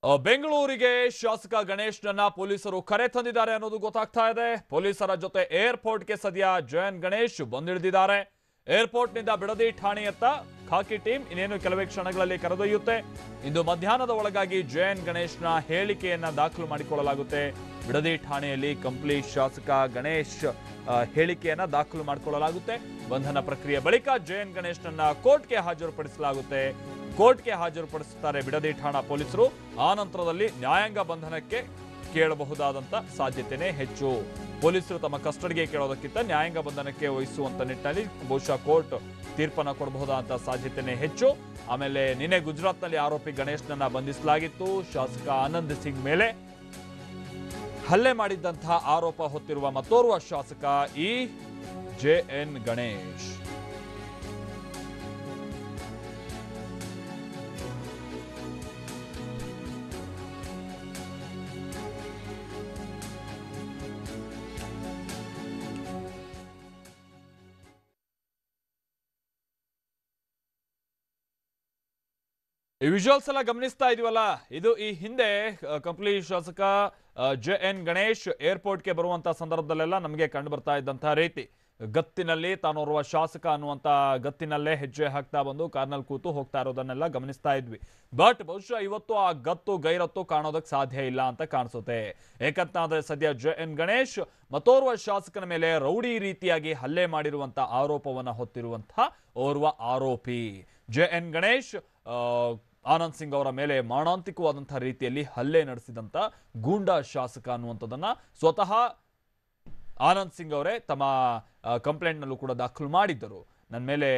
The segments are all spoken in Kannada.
ಬೆಂಗಳೂರಿಗೆ ಶಾಸಕ ಗಣೇಶ್ನನ್ನ ಪೊಲೀಸರು ಕರೆ ತಂದಿದ್ದಾರೆ ಅನ್ನೋದು ಗೊತ್ತಾಗ್ತಾ ಇದೆ. ಪೊಲೀಸರ ಜೊತೆ ಏರ್ಪೋರ್ಟ್ಗೆ ಸದ್ಯ ಜಯನ್ ಗಣೇಶ್ ಬಂದಿಳಿದಿದ್ದಾರೆ. ಏರ್ಪೋರ್ಟ್ನಿಂದ ಬಿಡದಿ ಠಾಣೆಯತ್ತ ಖಾಕಿ ಟೀಮ್ ಇನ್ನೇನು ಕೆಲವೇ ಕ್ಷಣಗಳಲ್ಲಿ ಕರೆದೊಯ್ಯುತ್ತೆ. ಇಂದು ಮಧ್ಯಾಹ್ನದ ಒಳಗಾಗಿ ಜಯನ್ ಗಣೇಶ್ನ ಹೇಳಿಕೆಯನ್ನ ದಾಖಲು ಮಾಡಿಕೊಳ್ಳಲಾಗುತ್ತೆ. ಬಿಡದಿ ಠಾಣೆಯಲ್ಲಿ ಕಂಪ್ಲೀಟ್ ಶಾಸಕ ಗಣೇಶ್ ಹೇಳಿಕೆಯನ್ನ ದಾಖಲು ಮಾಡಿಕೊಳ್ಳಲಾಗುತ್ತೆ. ಬಂಧನ ಪ್ರಕ್ರಿಯೆ ಬಳಿಕ ಜಯನ್ ಗಣೇಶ್ನನ್ನ ಕೋರ್ಟ್ಗೆ ಹಾಜರುಪಡಿಸಲಾಗುತ್ತೆ. ಕೋರ್ಟ್ಗೆ ಹಾಜರುಪಡಿಸುತ್ತಾರೆ ಬಿಡದಿ ಠಾಣಾ ಪೊಲೀಸರು. ಆ ನಂತರದಲ್ಲಿ ನ್ಯಾಯಾಂಗ ಬಂಧನಕ್ಕೆ ಕೇಳಬಹುದಾದಂತ ಸಾಧ್ಯತೆನೇ ಹೆಚ್ಚು. ಪೊಲೀಸರು ತಮ್ಮ ಕಸ್ಟಡಿಗೆ ಕೇಳೋದಕ್ಕಿಂತ ನ್ಯಾಯಾಂಗ ಬಂಧನಕ್ಕೆ ವಹಿಸುವಂತ ನಿಟ್ಟಿನಲ್ಲಿ ಬಹುಶಃ ಕೋರ್ಟ್ ತೀರ್ಪನ್ನ ಕೊಡಬಹುದಾದಂತ ಸಾಧ್ಯತೆನೇ ಹೆಚ್ಚು. ಆಮೇಲೆ ನಿನ್ನೆ ಗುಜರಾತ್ನಲ್ಲಿ ಆರೋಪಿ ಗಣೇಶ್ನನ್ನ ಬಂಧಿಸಲಾಗಿತ್ತು. ಶಾಸಕ ಆನಂದ್ ಸಿಂಗ್ ಮೇಲೆ ಹಲ್ಲೆ ಮಾಡಿದ್ದಂತಹ ಆರೋಪ ಹೊತ್ತಿರುವ ಮತ್ತೋರ್ವ ಶಾಸಕ ಈ ಜೆಎನ್ ಗಣೇಶ್. ಈ ವಿಜುವಲ್ಸ್ ಎಲ್ಲ ಗಮನಿಸ್ತಾ ಇದೀವಲ್ಲ, ಇದು ಈ ಹಿಂದೆ ಕಂಪ್ಲೀಟ್ ಶಾಸಕ ಜೆಎನ್ ಗಣೇಶ್ ಏರ್ಪೋರ್ಟ್ಗೆ ಬರುವಂತ ಸಂದರ್ಭದಲ್ಲೆಲ್ಲ ನಮಗೆ ಕಂಡು ಬರ್ತಾ ಇದ್ದಂತಹ ರೀತಿ ಗತ್ತಿನಲ್ಲಿ ತಾನೋರ್ವ ಶಾಸಕ ಅನ್ನುವಂತ ಗತ್ತಿನಲ್ಲೇ ಹೆಜ್ಜೆ ಹಾಕ್ತಾ ಬಂದು ಕಾರ್ನಲ್ಲಿ ಕೂತು ಹೋಗ್ತಾ ಇರೋದನ್ನೆಲ್ಲ ಗಮನಿಸ್ತಾ ಇದ್ವಿ. ಬಟ್ ಬಹುಶಃ ಇವತ್ತು ಆ ಗತ್ತು ಗೈರತ್ತು ಕಾಣೋದಕ್ಕೆ ಸಾಧ್ಯ ಇಲ್ಲ ಅಂತ ಕಾಣಿಸುತ್ತೆ. ಏಕಂತಾದ್ರೆ ಸದ್ಯ ಜೆಎನ್ ಗಣೇಶ್ ಮತ್ತೋರ್ವ ಶಾಸಕನ ಮೇಲೆ ರೌಡಿ ರೀತಿಯಾಗಿ ಹಲ್ಲೆ ಮಾಡಿರುವಂತ ಆರೋಪವನ್ನ ಹೊತ್ತಿರುವಂತಹ ಓರ್ವ ಆರೋಪಿ ಜೆಎನ್ ಗಣೇಶ್ ಆನಂದ್ ಸಿಂಗ್ ಅವರ ಮೇಲೆ ಮಾರಣಾಂತಿಕವಾದಂತಹ ರೀತಿಯಲ್ಲಿ ಹಲ್ಲೆ ನಡೆಸಿದಂತ ಗೂಂಡಾ ಶಾಸಕ ಅನ್ನುವಂಥದ್ದನ್ನ ಸ್ವತಃ ಆನಂದ್ ಸಿಂಗ್ ಅವರೇ ತಮ್ಮ ಕಂಪ್ಲೇಂಟ್ ನಲ್ಲೂ ಕೂಡ ದಾಖಲು ಮಾಡಿದ್ದರು. ನನ್ನ ಮೇಲೆ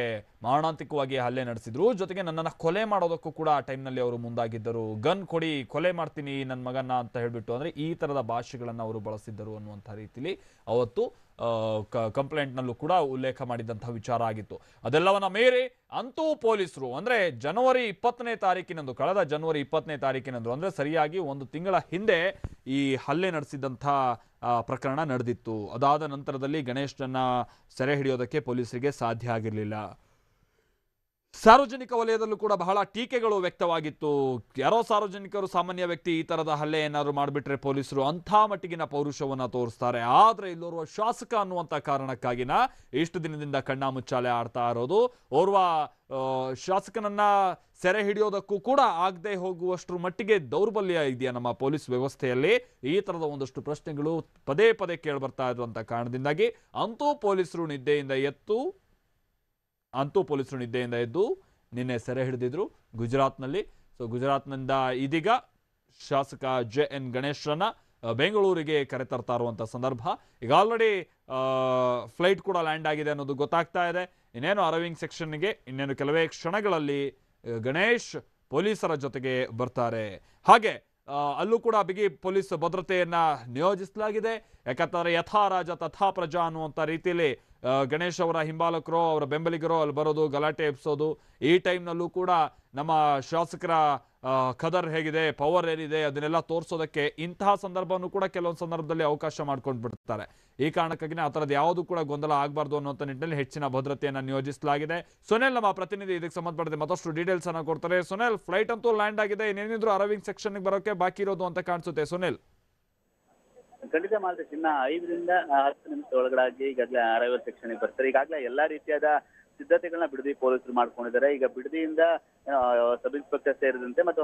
ಮಾರಣಾಂತಿಕವಾಗಿ ಹಲ್ಲೆ ನಡೆಸಿದ್ರು, ಜೊತೆಗೆ ನನ್ನನ್ನು ಕೊಲೆ ಮಾಡೋದಕ್ಕೂ ಕೂಡ ಆ ಟೈಮ್ನಲ್ಲಿ ಅವರು ಮುಂದಾಗಿದ್ದರು. ಗನ್ ಕೊಡಿ, ಕೊಲೆ ಮಾಡ್ತೀನಿ ನನ್ನ ಮಗನ್ನ ಅಂತ ಹೇಳ್ಬಿಟ್ಟು, ಅಂದ್ರೆ ಈ ತರದ ಭಾಷೆಗಳನ್ನು ಅವರು ಬಳಸಿದ್ದರು ಅನ್ನುವಂಥ ರೀತಿಯಲ್ಲಿ ಅವತ್ತು ಕಂಪ್ಲೇಂಟ್ನಲ್ಲೂ ಕೂಡ ಉಲ್ಲೇಖ ಮಾಡಿದಂತಹ ವಿಚಾರ ಆಗಿತ್ತು. ಅದೆಲ್ಲವನ್ನ ಮೇರೆ ಅಂತೂ ಪೊಲೀಸರು ಅಂದ್ರೆ ಜನವರಿ 20ನೇ ತಾರೀಕಿನಂದು, ಕಳೆದ ಜನವರಿ 20ನೇ ತಾರೀಕಿನಂದು ಅಂದ್ರೆ ಸರಿಯಾಗಿ ಒಂದು ತಿಂಗಳ ಹಿಂದೆ ಈ ಹಲ್ಲೆ ನಡೆಸಿದಂಥ ಪ್ರಕರಣ ನಡೆದಿತ್ತು. ಅದಾದ ನಂತರದಲ್ಲಿ ಗಣೇಶ್ನನ್ನ ಸೆರೆ ಹಿಡಿಯೋದಕ್ಕೆ ಪೊಲೀಸರಿಗೆ ಸಾಧ್ಯ ಆಗಿರಲಿಲ್ಲ. ಸಾರ್ವಜನಿಕ ವಲಯದಲ್ಲೂ ಕೂಡ ಬಹಳ ಟೀಕೆಗಳು ವ್ಯಕ್ತವಾಗಿತ್ತು. ಯಾರೋ ಸಾರ್ವಜನಿಕರು, ಸಾಮಾನ್ಯ ವ್ಯಕ್ತಿ ಈ ತರದ ಹಲ್ಲೆ ಏನಾದ್ರು ಮಾಡಿಬಿಟ್ರೆ ಪೊಲೀಸರು ಅಂಥ ಮಟ್ಟಿಗಿನ ಪೌರುಷವನ್ನ ತೋರಿಸ್ತಾರೆ. ಆದ್ರೆ ಇಲ್ಲೋರ್ವ ಶಾಸಕ ಅನ್ನುವಂಥ ಕಾರಣಕ್ಕಾಗಿನ ಇಷ್ಟು ದಿನದಿಂದ ಕಣ್ಣಾಮುಚ್ಚಾಲೆ ಆಡ್ತಾ ಇರೋದು. ಓರ್ವ ಶಾಸಕನನ್ನ ಸೆರೆ ಹಿಡಿಯೋದಕ್ಕೂ ಕೂಡ ಆಗದೆ ಹೋಗುವಷ್ಟರ ಮಟ್ಟಿಗೆ ದೌರ್ಬಲ್ಯ ಇದೆಯಾ ನಮ್ಮ ಪೊಲೀಸ್ ವ್ಯವಸ್ಥೆಯಲ್ಲಿ? ಈ ತರದ ಒಂದಷ್ಟು ಪ್ರಶ್ನೆಗಳು ಪದೇ ಪದೇ ಕೇಳಿಬರ್ತಾ ಇರುವಂತ ಕಾರಣದಿಂದಾಗಿ ಅಂತೂ ಪೊಲೀಸರು ನಿದ್ದೆಯಿಂದ ಎದ್ದು ನಿನ್ನೆ ಸೆರೆ ಹಿಡಿದಿದ್ರು ಗುಜರಾತ್ನಲ್ಲಿ. ಸೊ ಗುಜರಾತ್ನಿಂದ ಇದೀಗ ಶಾಸಕ ಜೆಎನ್ ಗಣೇಶ್ರನ್ನ ಬೆಂಗಳೂರಿಗೆ ಕರೆತರ್ತಾ ಇರುವಂಥ ಸಂದರ್ಭ. ಈಗ ಆಲ್ರೆಡಿ ಫ್ಲೈಟ್ ಕೂಡ ಲ್ಯಾಂಡ್ ಆಗಿದೆ ಅನ್ನೋದು ಗೊತ್ತಾಗ್ತಾ ಇದೆ. ಇನ್ನೇನು ಅರೈವಿಂಗ್ ಸೆಕ್ಷನ್ಗೆ ಇನ್ನೇನು ಕೆಲವೇ ಕ್ಷಣಗಳಲ್ಲಿ ಗಣೇಶ್ ಪೊಲೀಸರ ಜೊತೆಗೆ ಬರ್ತಾರೆ. ಹಾಗೆ ಅಲ್ಲೂ ಕೂಡ ಬಿಗಿ ಪೊಲೀಸ್ ಭದ್ರತೆಯನ್ನ ನಿಯೋಜಿಸಲಾಗಿದೆ. ಯಾಕಂತಂದ್ರೆ ಯಥಾ ರಾಜ ತಥಾ ಪ್ರಜಾ ಅನ್ನುವಂಥ ರೀತಿಯಲ್ಲಿ ಗಣೇಶ್ ಅವರ ಹಿಂಬಾಲಕರು, ಅವರ ಬೆಂಬಲಿಗರು ಅಲ್ಲಿ ಬರೋದು, ಗಲಾಟೆ ಎಬ್ಸೋದು, ಈ ಟೈಮ್ನಲ್ಲೂ ಕೂಡ ನಮ್ಮ ಶಾಸಕರ ಖದರ್ ಹೇಗಿದೆ, ಪವರ್ ಏನಿದೆ ಅದನ್ನೆಲ್ಲ ತೋರಿಸೋದಕ್ಕೆ ಇಂತಹ ಸಂದರ್ಭವನ್ನು ಕೂಡ ಕೆಲವೊಂದು ಸಂದರ್ಭದಲ್ಲಿ ಅವಕಾಶ ಮಾಡ್ಕೊಂಡು ಬಿಡ್ತಾರೆ. ಈ ಕಾರಣಕ್ಕಾಗಿ ಆ ಥರದ್ದು ಯಾವುದು ಕೂಡ ಗೊಂದಲ ಆಗಬಾರ್ದು ಅನ್ನುವಂಥ ನಿಟ್ಟಿನಲ್ಲಿ ಹೆಚ್ಚಿನ ಭದ್ರತೆಯನ್ನು ನಿಯೋಜಿಸಲಾಗಿದೆ. ಸುನಿಲ್ ನಮ್ಮ ಪ್ರತಿನಿಧಿ ಇದಕ್ಕೆ ಸಂಬಂಧಪಟ್ಟಂತೆ ಮತ್ತಷ್ಟು ಡೀಟೇಲ್ಸ್ ಅನ್ನು ಕೊಡ್ತಾರೆ. ಸುನಿಲ್, ಫ್ಲೈಟ್ ಅಂತೂ ಲ್ಯಾಂಡ್ ಆಗಿದೆ, ಇನ್ನೇನಿದ್ರು ಅರೈವಿಂಗ್ ಸೆಕ್ಷನ್ ಬರೋಕೆ ಬಾಕಿ ಇರೋದು ಅಂತ ಕಾಣಿಸುತ್ತೆ. ಸುನಿಲ್, ಖಂಡಿತ ಮಾತ್ರ ಚಿನ್ನ 5ರಿಂದ 10 ನಿಮಿಷ ಒಳಗಡೆ ಈಗಾಗಲೇ ಅರೈವಲ್ ಸೆಕ್ಷನ್ ಬರ್ತಾರೆ. ಈಗಾಗಲೇ ಎಲ್ಲಾ ರೀತಿಯಾದ ಸಿದ್ಧತೆಗಳನ್ನ ಬಿಡದಿ ಪೊಲೀಸರು ಮಾಡ್ಕೊಂಡಿದ್ದಾರೆ. ಈಗ ಬಿಡದಿಯಿಂದ ಸಬ್ ಇನ್ಸ್ಪೆಕ್ಟರ್ ಸೇರಿದಂತೆ ಮತ್ತು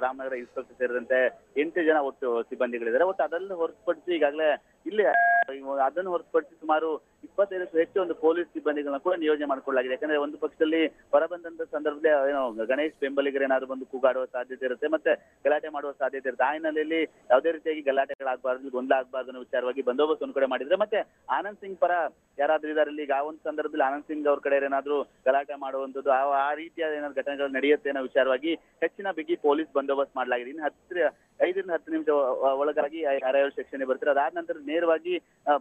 ರಾಮನಗರ ಇನ್ಸ್ಪೆಕ್ಟರ್ ಸೇರಿದಂತೆ 8 ಜನ ಒಟ್ಟು ಸಿಬ್ಬಂದಿಗಳಿದ್ದಾರೆ. ಒಟ್ಟು ಅದನ್ನು ಹೊರತುಪಡಿಸಿ ಈಗಾಗಲೇ ಇಲ್ಲಿ ಅದನ್ನು ಹೊರತುಪಡಿಸಿ ಸುಮಾರು 25ಕ್ಕೂ ಹೆಚ್ಚು ಒಂದು ಪೊಲೀಸ್ ಸಿಬ್ಬಂದಿಗಳನ್ನ ಕೂಡ ನಿಯೋಜನೆ ಮಾಡಿಕೊಳ್ಳಲಾಗಿದೆ. ಯಾಕಂದ್ರೆ ಒಂದು ಪಕ್ಷದಲ್ಲಿ ಹೊರಬಂದಂತ ಸಂದರ್ಭದಲ್ಲಿ ಗಣೇಶ್ ಬೆಂಬಲಿಗರು ಏನಾದ್ರು ಬಂದು ಕೂಗಾಡುವ ಸಾಧ್ಯತೆ ಇರುತ್ತೆ, ಮತ್ತೆ ಗಲಾಟೆ ಮಾಡುವ ಸಾಧ್ಯತೆ ಇರುತ್ತೆ. ಆ ಹಿನ್ನೆಲೆಯಲ್ಲಿ ಯಾವುದೇ ರೀತಿಯಾಗಿ ಗಲಾಟೆಗಳಾಗಬಾರ್ದು, ಗೊಂದಲ ಆಗಬಾರ್ದು ಅನ್ನೋ ವಿಚಾರವಾಗಿ ಬಂದೋಬಸ್ತ್ ಒಂದ್ ಕಡೆ ಮಾಡಿದ್ರೆ, ಮತ್ತೆ ಆನಂದ್ ಸಿಂಗ್ ಪರ ಯಾರಾದ್ರೂ ಇದಾರಲ್ಲಿ ಈಗ ಆ ಒಂದು ಸಂದರ್ಭದಲ್ಲಿ ಆನಂದ್ ಸಿಂಗ್ ಅವ್ರ ಕಡೆ ಏನಾದ್ರು ಗಲಾಟೆ ಮಾಡುವಂಥದ್ದು, ಆ ರೀತಿಯಾದ ಏನಾದ್ರು ಘಟನೆಗಳು ನಡೆಯುತ್ತೆ ಅನ್ನೋ ವಿಚಾರವಾಗಿ ಹೆಚ್ಚಿನ ಬಿಗಿ ಪೊಲೀಸ್ ಬಂದೋಬಸ್ತ್ ಮಾಡಲಾಗಿದೆ. ಇನ್ನು 5ರಿಂದ 10 ನಿಮಿಷ ಒಳಗಾಗಿ ಅರೈವಲ್ ಸೆಕ್ಷನ್ ಬರ್ತಾರೆ. ಅದಾದ ನಂತರ ನೇರವಾಗಿ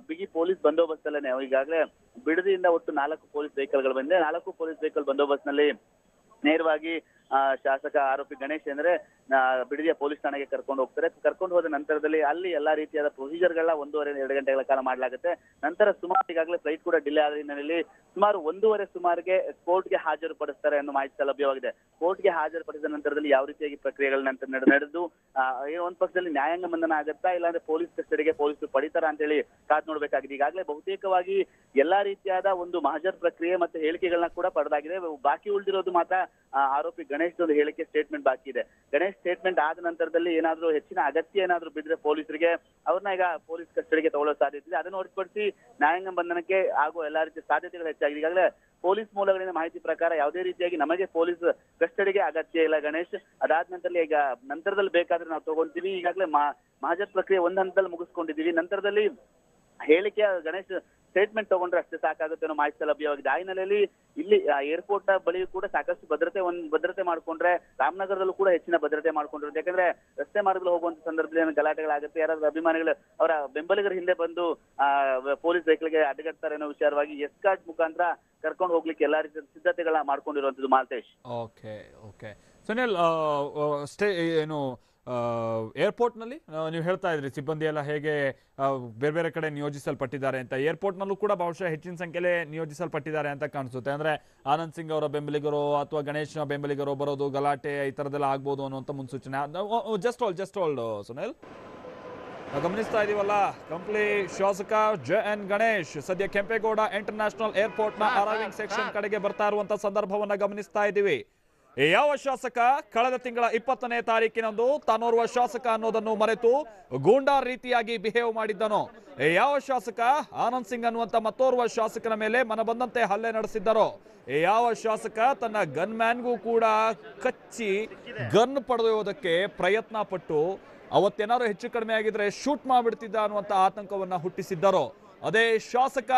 ಬಿಗಿ ಪೊಲೀಸ್ ಬಂದೋಬಸ್ತ್ ಅಲ್ಲೇ ಈಗಾಗಲೇ ಬಿಡದಿಯಿಂದ ಒಟ್ಟು 4 ಪೊಲೀಸ್ ವೆಹಿಕಲ್ಗಳು ಬಂದಿದೆ. 4 ಪೊಲೀಸ್ ವೆಹಿಕಲ್ ಬಂದೋಬಸ್ತ್ ನಲ್ಲಿ ನೇರವಾಗಿ ಶಾಸಕ ಆರೋಪಿ ಗಣೇಶ್ ಅಂದ್ರೆ ಬಿಡದಿಯ ಪೊಲೀಸ್ ಠಾಣೆಗೆ ಕರ್ಕೊಂಡು ಹೋಗ್ತಾರೆ. ಕರ್ಕೊಂಡು ಹೋದ ನಂತರದಲ್ಲಿ ಅಲ್ಲಿ ಎಲ್ಲಾ ರೀತಿಯಾದ ಪ್ರೊಸೀಜರ್ಗಳನ್ನ 1.5 ಗಂಟೆಗಳ ಕಾಲ ಮಾಡಲಾಗುತ್ತೆ. ನಂತರ ಸುಮಾರು ಈಗಾಗಲೇ ಫ್ಲೈಟ್ ಕೂಡ ಡಿಲೇ ಆದ ಹಿನ್ನೆಲೆಯಲ್ಲಿ ಸುಮಾರು 1:30 ಸುಮಾರಿಗೆ ಕೋರ್ಟ್ಗೆ ಹಾಜರುಪಡಿಸ್ತಾರೆ ಅನ್ನೋ ಮಾಹಿತಿ ಲಭ್ಯವಾಗಿದೆ. ಕೋರ್ಟ್ಗೆ ಹಾಜರುಪಡಿಸಿದ ನಂತರದಲ್ಲಿ ಯಾವ ರೀತಿಯಾಗಿ ಪ್ರಕ್ರಿಯೆಗಳನ್ನ ನಡೆದು ಒಂದ್ ಪಕ್ಷದಲ್ಲಿ ನ್ಯಾಯಾಂಗ ಬಂಧನ ಆಗುತ್ತಾ ಇಲ್ಲಾಂದ್ರೆ ಪೊಲೀಸ್ ಕಸ್ಟಡಿಗೆ ಪೊಲೀಸರು ಪಡಿತಾರ ಅಂತ ಹೇಳಿ ಕಾದ್ ನೋಡ್ಬೇಕಾಗಿದೆ. ಈಗಾಗಲೇ ಬಹುತೇಕವಾಗಿ ಎಲ್ಲಾ ರೀತಿಯಾದ ಒಂದು ಮಹಜರ್ ಪ್ರಕ್ರಿಯೆ ಮತ್ತೆ ಹೇಳಿಕೆಗಳನ್ನ ಕೂಡ ಪಡೆದಾಗಿದೆ. ಬಾಕಿ ಉಳಿದಿರೋದು ಮಾತ್ರ ಆರೋಪಿ ಗಣೇಶ್ ಒಂದು ಹೇಳಿಕೆ ಸ್ಟೇಟ್ಮೆಂಟ್ ಬಾಕಿ ಇದೆ. ಗಣೇಶ್ ಸ್ಟೇಟ್ಮೆಂಟ್ ಆದ ನಂತರದಲ್ಲಿ ಏನಾದ್ರೂ ಹೆಚ್ಚಿನ ಅಗತ್ಯ ಏನಾದ್ರೂ ಬಿದ್ರೆ ಪೊಲೀಸರಿಗೆ ಅವ್ರನ್ನ ಈಗ ಪೊಲೀಸ್ ಕಸ್ಟಡಿಗೆ ತಗೊಳ್ಳೋ ಸಾಧ್ಯತೆ ಇದೆ. ಅದನ್ನು ಹೊರತುಪಡಿಸಿ ನ್ಯಾಯಾಂಗ ಬಂಧನಕ್ಕೆ ಆಗುವ ಎಲ್ಲಾ ರೀತಿಯ ಸಾಧ್ಯತೆಗಳು ಹೆಚ್ಚಾಗಿದೆ. ಈಗಾಗಲೇ ಪೊಲೀಸ್ ಮೂಲಗಳಿಂದ ಮಾಹಿತಿ ಪ್ರಕಾರ ಯಾವುದೇ ರೀತಿಯಾಗಿ ನಮಗೆ ಪೊಲೀಸ್ ಕಸ್ಟಡಿಗೆ ಅಗತ್ಯ ಇಲ್ಲ ಗಣೇಶ್. ಅದಾದ ನಂತರದಲ್ಲಿ ಈಗ ನಂತರದಲ್ಲಿ ಬೇಕಾದ್ರೆ ನಾವು ತಗೊಂತೀವಿ. ಈಗಾಗಲೇ ಮಹಜರ್ ಪ್ರಕ್ರಿಯೆ ಒಂದ್ ಹಂತದಲ್ಲಿ ಮುಗಿಸ್ಕೊಂಡಿದ್ದೀವಿ. ನಂತರದಲ್ಲಿ ಹೇಳಿಕೆ ಗಣೇಶ್ ಸ್ಟೇಟ್ಮೆಂಟ್ ತಗೊಂಡ್ರೆ ಅಷ್ಟೇ ಸಾಕಾಗುತ್ತೆ ಅನ್ನೋ ಮಾಹಿತಿ ಲಭ್ಯವಾಗಿದೆ. ಆ ಹಿನ್ನೆಲೆಯಲ್ಲಿ ಇಲ್ಲಿ ಏರ್ಪೋರ್ಟ್ ಬಳಿಯೂ ಕೂಡ ಸಾಕಷ್ಟು ಭದ್ರತೆ ಮಾಡ್ಕೊಂಡ್ರೆ ರಾಮನಗರದಲ್ಲೂ ಕೂಡ ಹೆಚ್ಚಿನ ಭದ್ರತೆ ಮಾಡ್ಕೊಂಡಿರುತ್ತೆ. ಯಾಕಂದ್ರೆ ರಸ್ತೆ ಮಾರ್ಗದಲ್ಲಿ ಹೋಗುವಂತ ಸಂದರ್ಭದಲ್ಲಿ ಏನು ಗಲಾಟೆಗಳಾಗುತ್ತೆ, ಯಾರಾದ್ರೂ ಅಭಿಮಾನಿಗಳು ಅವರ ಬೆಂಬಲಿಗರ ಹಿಂದೆ ಬಂದು ಪೊಲೀಸ್ ವೆಹಿಕಲ್ಗೆ ಅಡ್ಡಗಡ್ತಾರೆ ಅನ್ನೋ ವಿಚಾರವಾಗಿ ಎಸ್ಕಾರ್ಟ್ ಮುಖಾಂತರ ಕರ್ಕೊಂಡು ಹೋಗ್ಲಿಕ್ಕೆ ಎಲ್ಲಾ ರೀತಿಯ ಸಿದ್ಧತೆಗಳನ್ನ ಮಾಡ್ಕೊಂಡಿರುವಂತದ್ದು ಮಾಲ್ತೇಶ್. ಓಕೆ ಸುನಿಲ್, ಏನು ಏರ್ಪೋರ್ಟ್ನಲ್ಲಿ ನೀವು ಹೇಳ್ತಾ ಇದ್ರಿ ಸಿಬ್ಬಂದಿ ಎಲ್ಲ ಹೇಗೆ ಬೇರೆ ಬೇರೆ ಕಡೆ ನಿಯೋಜಿಸಲ್ಪಟ್ಟಿದ್ದಾರೆ ಅಂತ. ಏರ್ಪೋರ್ಟ್ನಲ್ಲೂ ಕೂಡ ಬಹುಶಃ ಹೆಚ್ಚಿನ ಸಂಖ್ಯೆಯಲ್ಲಿ ನಿಯೋಜಿಸಲ್ಪಟ್ಟಿದ್ದಾರೆ ಅಂತ ಕಾಣಿಸುತ್ತೆ. ಅಂದ್ರೆ ಆನಂದ್ ಸಿಂಗ್ ಅವರ ಬೆಂಬಲಿಗರು ಅಥವಾ ಗಣೇಶ್ನ ಬೆಂಬಲಿಗರು ಬರೋದು, ಗಲಾಟೆ ಈ ಥರದ್ದೆಲ್ಲ ಆಗ್ಬೋದು ಅನ್ನುವಂಥ ಮುನ್ಸೂಚನೆ. ಜಸ್ಟ್ ಹೋಲ್ಡ್ ಸುನಿಲ್, ಗಮನಿಸ್ತಾ ಇದೀವಲ್ಲ, ಕಂಪ್ಲಿ ಶಾಸಕ JN ಗಣೇಶ್ ಸದ್ಯ ಕೆಂಪೇಗೌಡ ಇಂಟರ್ನ್ಯಾಷನಲ್ ಏರ್ಪೋರ್ಟ್ನ ಅರೈವಿಂಗ್ ಸೆಕ್ಷನ್ ಕಡೆಗೆ ಬರ್ತಾ ಇರುವಂತ ಸಂದರ್ಭವನ್ನ ಗಮನಿಸ್ತಾ ಇದ್ದೀವಿ. ಯಾವ ಶಾಸಕ ಕಳೆದ ತಿಂಗಳ 20ನೇ ತಾರೀಕಿನಂದು ತಾನೋರ್ವ ಶಾಸಕ ಅನ್ನೋದನ್ನು ಮರೆತು ಗೂಂಡಾ ರೀತಿಯಾಗಿ ಬಿಹೇವ್ ಮಾಡಿದ್ದನೋ, ಯಾವ ಶಾಸಕ ಆನಂದ್ ಸಿಂಗ್ ಅನ್ನುವಂತ ಮತ್ತೋರ್ವ ಶಾಸಕನ ಮೇಲೆ ಮನಬಂದಂತೆ ಹಲ್ಲೆ ನಡೆಸಿದ್ದರೋ, ಯಾವ ಶಾಸಕ ತನ್ನ ಗನ್ ಮ್ಯಾನ್ಗೂ ಕೂಡ ಕಚ್ಚಿ ಗನ್ ಪಡೆದೊಯ್ಯೋದಕ್ಕೆ ಪ್ರಯತ್ನ ಪಟ್ಟು ಅವತ್ತೇನಾದ್ರು ಹೆಚ್ಚು ಕಡಿಮೆ ಆಗಿದ್ರೆ ಶೂಟ್ ಮಾಡಿಬಿಡ್ತಿದ್ದ ಅನ್ನುವಂತ ಆತಂಕವನ್ನ ಹುಟ್ಟಿಸಿದ್ದರೋ, ಅದೇ ಶಾಸಕ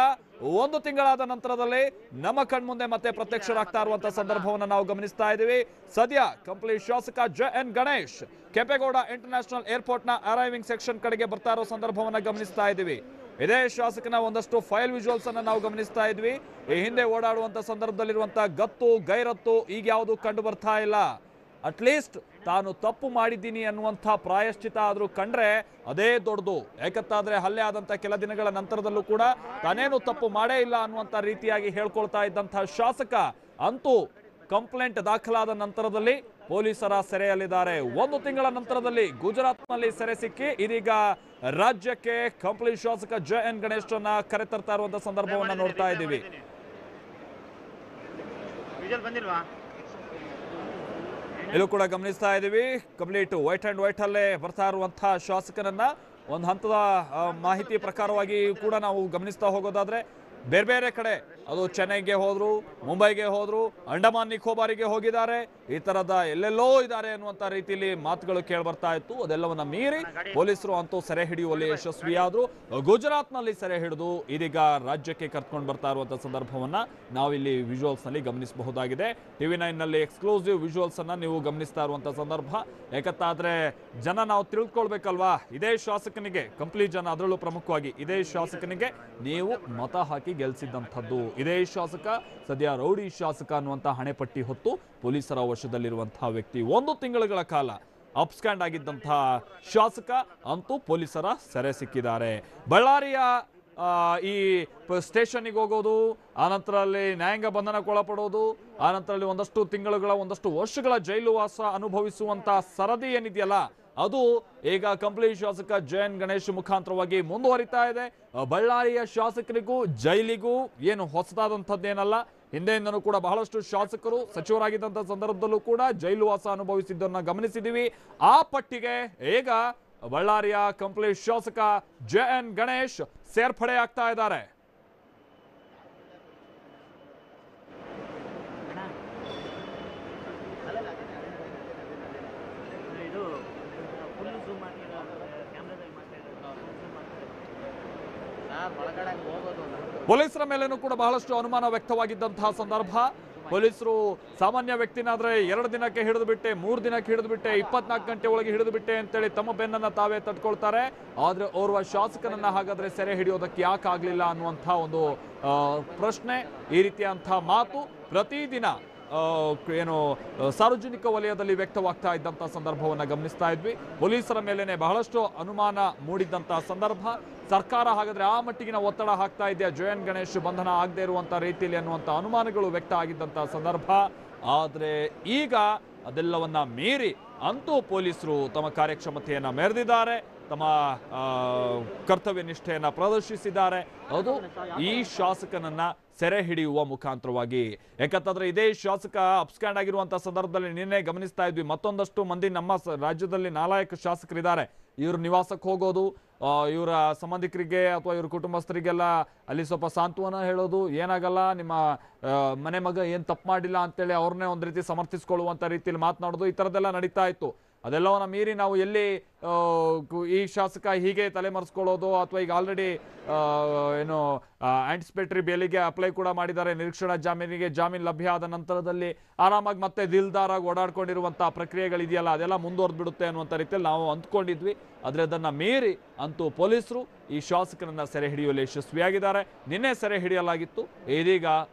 1 ತಿಂಗಳಾದ ನಂತರದಲ್ಲಿ ನಮ್ಮ ಕಣ್ಮುಂದೆ ಮತ್ತೆ ಪ್ರತ್ಯಕ್ಷರಾಗ್ತಾ ಇರುವಂತಹ ಸಂದರ್ಭವನ್ನು ನಾವು ಗಮನಿಸ್ತಾ ಇದ್ದೀವಿ. ಸದ್ಯ ಕಂಪ್ಲೀಟ್ ಶಾಸಕ JN Ganesh Kempegowda international airport ನ ಅರೈವಿಂಗ್ ಸೆಕ್ಷನ್ ಕಡೆಗೆ ಬರ್ತಾ ಇರೋ ಸಂದರ್ಭವನ್ನ ಗಮನಿಸ್ತಾ ಇದ್ದೀವಿ. ಇದೇ ಶಾಸಕನ ಒಂದಷ್ಟು ಫೈಲ್ ವಿಜುವಲ್ಸ್ ಅನ್ನ ನಾವು ಗಮನಿಸ್ತಾ ಇದ್ವಿ. ಈ ಹಿಂದೆ ಓಡಾಡುವಂತ ಸಂದರ್ಭದಲ್ಲಿರುವಂತಹ ಗತ್ತು ಗೈರತ್ತು ಈಗ ಯಾವುದು ಕಂಡು ಬರ್ತಾ ಇಲ್ಲ. ಅಟ್ಲೀಸ್ಟ್ ತಾನು ತಪ್ಪು ಮಾಡಿದ್ದೀನಿ ಅನ್ನುವಂಥ ಪ್ರಾಯಶ್ಚಿತ ಆದರೂ ಕಂಡ್ರೆ ಅದೇ ದೊಡ್ಡದು. ಯಾಕಂತಾದ್ರೆ ಹಲ್ಲೆ ಆದಂಥ ಕೆಲ ದಿನಗಳ ನಂತರದಲ್ಲೂ ಕೂಡ ತಾನೇನು ತಪ್ಪು ಮಾಡೇ ಇಲ್ಲ ಅನ್ನುವಂಥ ರೀತಿಯಾಗಿ ಹೇಳ್ಕೊಳ್ತಾ ಇದ್ದಂಥ ಶಾಸಕ ಅಂತೂ ಕಂಪ್ಲೇಂಟ್ ದಾಖಲಾದ ನಂತರದಲ್ಲಿ ಪೊಲೀಸರ ಸೆರೆಯಲ್ಲಿದ್ದಾರೆ. 1 ತಿಂಗಳ ನಂತರದಲ್ಲಿ ಗುಜರಾತ್ನಲ್ಲಿ ಸೆರೆ ಸಿಕ್ಕಿ ಇದೀಗ ರಾಜ್ಯಕ್ಕೆ ಕಂಪ್ಲೀಟ್ ಶಾಸಕ JN ಗಣೇಶನ್ನ ಕರೆತರ್ತಾ ಇರುವಂಥ ಸಂದರ್ಭವನ್ನ ನೋಡ್ತಾ ಇದ್ದೀವಿ. ಇಲ್ಲೂ ಕೂಡ ಗಮನಿಸ್ತಾ ಇದ್ದೀವಿ, ಕಂಪ್ಲೀಟ್ ವೈಟ್ ಅಂಡ್ ವೈಟ್ ಅಲ್ಲೇ ಬರ್ತಾ ಇರುವಂತಹ ಶಾಸಕನನ್ನ ಒಂದು ಹಂತದ ಮಾಹಿತಿ ಪ್ರಕಾರವಾಗಿ ಕೂಡ ನಾವು ಗಮನಿಸ್ತಾ ಹೋಗೋದಾದ್ರೆ ಬೇರೆ ಬೇರೆ ಕಡೆ ಅದು ಚೆನ್ನೈಗೆ ಹೋದ್ರು, ಮುಂಬೈಗೆ ಹೋದ್ರು, ಅಂಡಮಾನ್ ನಿಕೋಬಾರಿಗೆ ಹೋಗಿದ್ದಾರೆ, ಈ ತರದ ಎಲ್ಲೆಲ್ಲೋ ಇದ್ದಾರೆ ಅನ್ನುವಂತ ರೀತಿಯಲ್ಲಿ ಮಾತುಗಳು ಕೇಳಿ ಬರ್ತಾ ಇತ್ತು. ಅದೆಲ್ಲವನ್ನ ಮೀರಿ ಪೊಲೀಸರು ಅಂತೂ ಸೆರೆ ಹಿಡಿಯುವಲ್ಲಿ ಯಶಸ್ವಿಯಾದ್ರು. ಗುಜರಾತ್ ನಲ್ಲಿ ಸೆರೆ ಹಿಡಿದು ಇದೀಗ ರಾಜ್ಯಕ್ಕೆ ಕರ್ಕೊಂಡು ಬರ್ತಾ ಇರುವಂತಹ ಸಂದರ್ಭವನ್ನ ನಾವಿಲ್ಲಿ ವಿಜುವಲ್ಸ್ ನಲ್ಲಿ ಗಮನಿಸಬಹುದಾಗಿದೆ. TV9 ನಲ್ಲಿ ಎಕ್ಸ್ಕ್ಲೂಸಿವ್ ವಿಜುವಲ್ಸ್ ಅನ್ನ ನೀವು ಗಮನಿಸ್ತಾ ಇರುವಂತಹ ಸಂದರ್ಭ. ಯಾಕಂತಾದ್ರೆ ಜನ ನಾವು ತಿಳ್ಕೊಳ್ಬೇಕಲ್ವಾ, ಇದೇ ಶಾಸಕನಿಗೆ ಕಂಪ್ಲೀಟ್ ಜನ, ಅದರಲ್ಲೂ ಪ್ರಮುಖವಾಗಿ ಇದೇ ಶಾಸಕನಿಗೆ ನೀವು ಮತ ಹಾಕಿ ಗೆಲ್ಸಿದ್ದಂಥದ್ದು. ಇದೇ ಶಾಸಕ ಸದ್ಯ ರೌಡಿ ಶಾಸಕ ಅನ್ನುವಂತ ಹಣೆಪಟ್ಟಿ ಹೊತ್ತು ಪೊಲೀಸರ ವಶದಲ್ಲಿರುವಂತಹ ವ್ಯಕ್ತಿ. 1 ತಿಂಗಳುಗಳ ಕಾಲ ಅಪ್ಸ್ಕ್ಯಾಂಡ್ ಆಗಿದ್ದಂತಹ ಶಾಸಕ ಅಂತೂ ಪೊಲೀಸರ ಸೆರೆ ಸಿಕ್ಕಿದ್ದಾರೆ. ಬಳ್ಳಾರಿಯ ಈ ಸ್ಟೇಷನ್ಗೆ ಹೋಗೋದು, ಆನಂತರ ಅಲ್ಲಿ ನ್ಯಾಯಾಂಗ ಬಂಧನಕ್ಕೊಳಪಡೋದು, ಆನಂತರಲ್ಲಿ ಒಂದಷ್ಟು ತಿಂಗಳುಗಳ ಒಂದಷ್ಟು ವರ್ಷಗಳ ಜೈಲು ವಾಸ ಅನುಭವಿಸುವಂತ ಸರದಿ ಏನಿದೆಯಲ್ಲ, ಅದು ಈಗ ಕಂಪ್ಲೀಟ್ ಶಾಸಕ JN ಗಣೇಶ್ ಮುಖಾಂತರವಾಗಿ ಮುಂದುವರಿತಾ ಇದೆ. ಬಳ್ಳಾರಿಯ ಶಾಸಕರಿಗೂ ಜೈಲಿಗೂ ಏನು ಹೊಸದಾದಂಥದ್ದೇನಲ್ಲ. ಹಿಂದೆಯಿಂದನೂ ಕೂಡ ಬಹಳಷ್ಟು ಶಾಸಕರು ಸಚಿವರಾಗಿದ್ದಂಥ ಸಂದರ್ಭದಲ್ಲೂ ಕೂಡ ಜೈಲು ವಾಸ ಅನುಭವಿಸಿದ್ದನ್ನ ಗಮನಿಸಿದ್ದೀವಿ. ಆ ಪಟ್ಟಿಗೆ ಈಗ ಬಳ್ಳಾರಿಯ ಕಂಪ್ಲೀಟ್ ಶಾಸಕ JN ಗಣೇಶ್ ಸೇರ್ಪಡೆ ಆಗ್ತಾ ಇದ್ದಾರೆ. ಪೊಲೀಸರ ಮೇಲೇನೂ ಕೂಡ ಬಹಳಷ್ಟು ಅನುಮಾನ ವ್ಯಕ್ತವಾಗಿದ್ದಂತಹ ಸಂದರ್ಭ. ಪೊಲೀಸರು ಸಾಮಾನ್ಯ ವ್ಯಕ್ತಿನಾದ್ರೆ 2 ದಿನಕ್ಕೆ ಹಿಡಿದು ಬಿಟ್ಟೆ, 3 ದಿನಕ್ಕೆ ಹಿಡಿದು ಬಿಟ್ಟೆ, 24 ಗಂಟೆ ಒಳಗೆ ಹಿಡಿದು ಬಿಟ್ಟೆ ಅಂತೇಳಿ ತಮ್ಮ ಬೆನ್ನನ್ನ ತಾವೇ ತಟ್ಕೊಳ್ತಾರೆ. ಆದ್ರೆ ಓರ್ವ ಶಾಸಕನನ್ನ ಹಾಗಾದ್ರೆ ಸೆರೆ ಹಿಡಿಯೋದಕ್ಕೆ ಯಾಕಾಗ್ಲಿಲ್ಲ ಅನ್ನುವಂಥ ಒಂದು ಪ್ರಶ್ನೆ, ಈ ರೀತಿಯಂತಹ ಮಾತು ಪ್ರತಿದಿನ ಏನು ಸಾರ್ವಜನಿಕ ವಲಯದಲ್ಲಿ ವ್ಯಕ್ತವಾಗ್ತಾ ಇದ್ದಂಥ ಸಂದರ್ಭವನ್ನು ಗಮನಿಸ್ತಾ ಇದ್ವಿ. ಪೊಲೀಸರ ಮೇಲೇನೆ ಬಹಳಷ್ಟು ಅನುಮಾನ ಮೂಡಿದ್ದಂಥ ಸಂದರ್ಭ. ಸರ್ಕಾರ ಹಾಗಾದ್ರೆ ಆ ಮಟ್ಟಿಗಿನ ಒತ್ತಡ ಹಾಕ್ತಾ ಇದೆಯಾ ಜೆಎನ್ ಗಣೇಶ್ ಬಂಧನ ಆಗದೆ ಇರುವಂಥ ರೀತಿಯಲ್ಲಿ ಅನ್ನುವಂಥ ಅನುಮಾನಗಳು ವ್ಯಕ್ತ ಆಗಿದ್ದಂಥ ಸಂದರ್ಭ. ಆದರೆ ಈಗ ಅದೆಲ್ಲವನ್ನ ಮೀರಿ ಅಂತೂ ಪೊಲೀಸರು ತಮ್ಮ ಕಾರ್ಯಕ್ಷಮತೆಯನ್ನು ಮೆರೆದಿದ್ದಾರೆ, ತಮ್ಮ ಕರ್ತವ್ಯ ನಿಷ್ಠೆಯನ್ನು ಪ್ರದರ್ಶಿಸಿದ್ದಾರೆ. ಅದು ಈ ಶಾಸಕನನ್ನ ಸೆರೆ ಹಿಡಿಯುವ ಮುಖಾಂತರವಾಗಿ. ಯಾಕಂತಂದ್ರೆ ಇದೇ ಶಾಸಕ ಅಪ್ಸ್ಕ್ಯಾಂಡ್ ಆಗಿರುವಂತಹ ಸಂದರ್ಭದಲ್ಲಿ ನಿನ್ನೆ ಗಮನಿಸ್ತಾ ಇದ್ವಿ, ಮತ್ತೊಂದಷ್ಟು ಮಂದಿ ನಮ್ಮ ರಾಜ್ಯದಲ್ಲಿ ನಾಲಾಯಕ ಶಾಸಕರಿದ್ದಾರೆ. ಇವ್ರ ನಿವಾಸಕ್ಕೆ ಹೋಗೋದು, ಇವರ ಸಂಬಂಧಿಕರಿಗೆ ಅಥವಾ ಇವ್ರ ಕುಟುಂಬಸ್ಥರಿಗೆಲ್ಲ ಅಲ್ಲಿ ಸ್ವಲ್ಪ ಸಾಂತ್ವನ ಹೇಳೋದು, ಏನಾಗಲ್ಲ ನಿಮ್ಮ ಮನೆ ಮಗ ಏನು ತಪ್ಪು ಮಾಡಿಲ್ಲ ಅಂತೇಳಿ ಅವ್ರನ್ನೇ ಒಂದು ರೀತಿ ಸಮರ್ಥಿಸ್ಕೊಳ್ಳುವಂಥ ರೀತಿಯಲ್ಲಿ ಮಾತನಾಡೋದು, ಈ ಥರದ್ದೆಲ್ಲ ನಡೀತಾ ಇತ್ತು. ಅದೆಲ್ಲವನ್ನ ಮೀರಿ ನಾವು ಎಲ್ಲಿ ಈ ಶಾಸಕ ಹೀಗೆ ತಲೆಮರೆಸ್ಕೊಳ್ಳೋದು ಅಥವಾ ಈಗ ಆಲ್ರೆಡಿ ಏನು ಆಂಟಿಸಿಪೇಟರಿ ಬೇಲಿಗೆ ಅಪ್ಲೈ ಕೂಡ ಮಾಡಿದ್ದಾರೆ, ನಿರೀಕ್ಷಣಾ ಜಾಮೀನಿಗೆ ಜಾಮೀನು ಲಭ್ಯ ಆದ ನಂತರದಲ್ಲಿ ಆರಾಮಾಗಿ ಮತ್ತೆ ದಿಲ್ದಾರಾಗಿ ಓಡಾಡ್ಕೊಂಡಿರುವಂಥ ಪ್ರಕ್ರಿಯೆಗಳಿದೆಯಲ್ಲ ಅದೆಲ್ಲ ಮುಂದುವರೆದು ಬಿಡುತ್ತೆ ಅನ್ನುವಂಥ ರೀತಿಯಲ್ಲಿ ನಾವು ಅಂದ್ಕೊಂಡಿದ್ವಿ. ಆದರೆ ಅದನ್ನು ಮೀರಿ ಅಂತೂ ಪೊಲೀಸರು ಈ ಶಾಸಕರನ್ನ ಸೆರೆ ಹಿಡಿಯುವಲ್ಲಿ ಯಶಸ್ವಿಯಾಗಿದ್ದಾರೆ. ನಿನ್ನೆ ಸೆರೆ ಹಿಡಿಯಲಾಗಿತ್ತು, ಇದೀಗ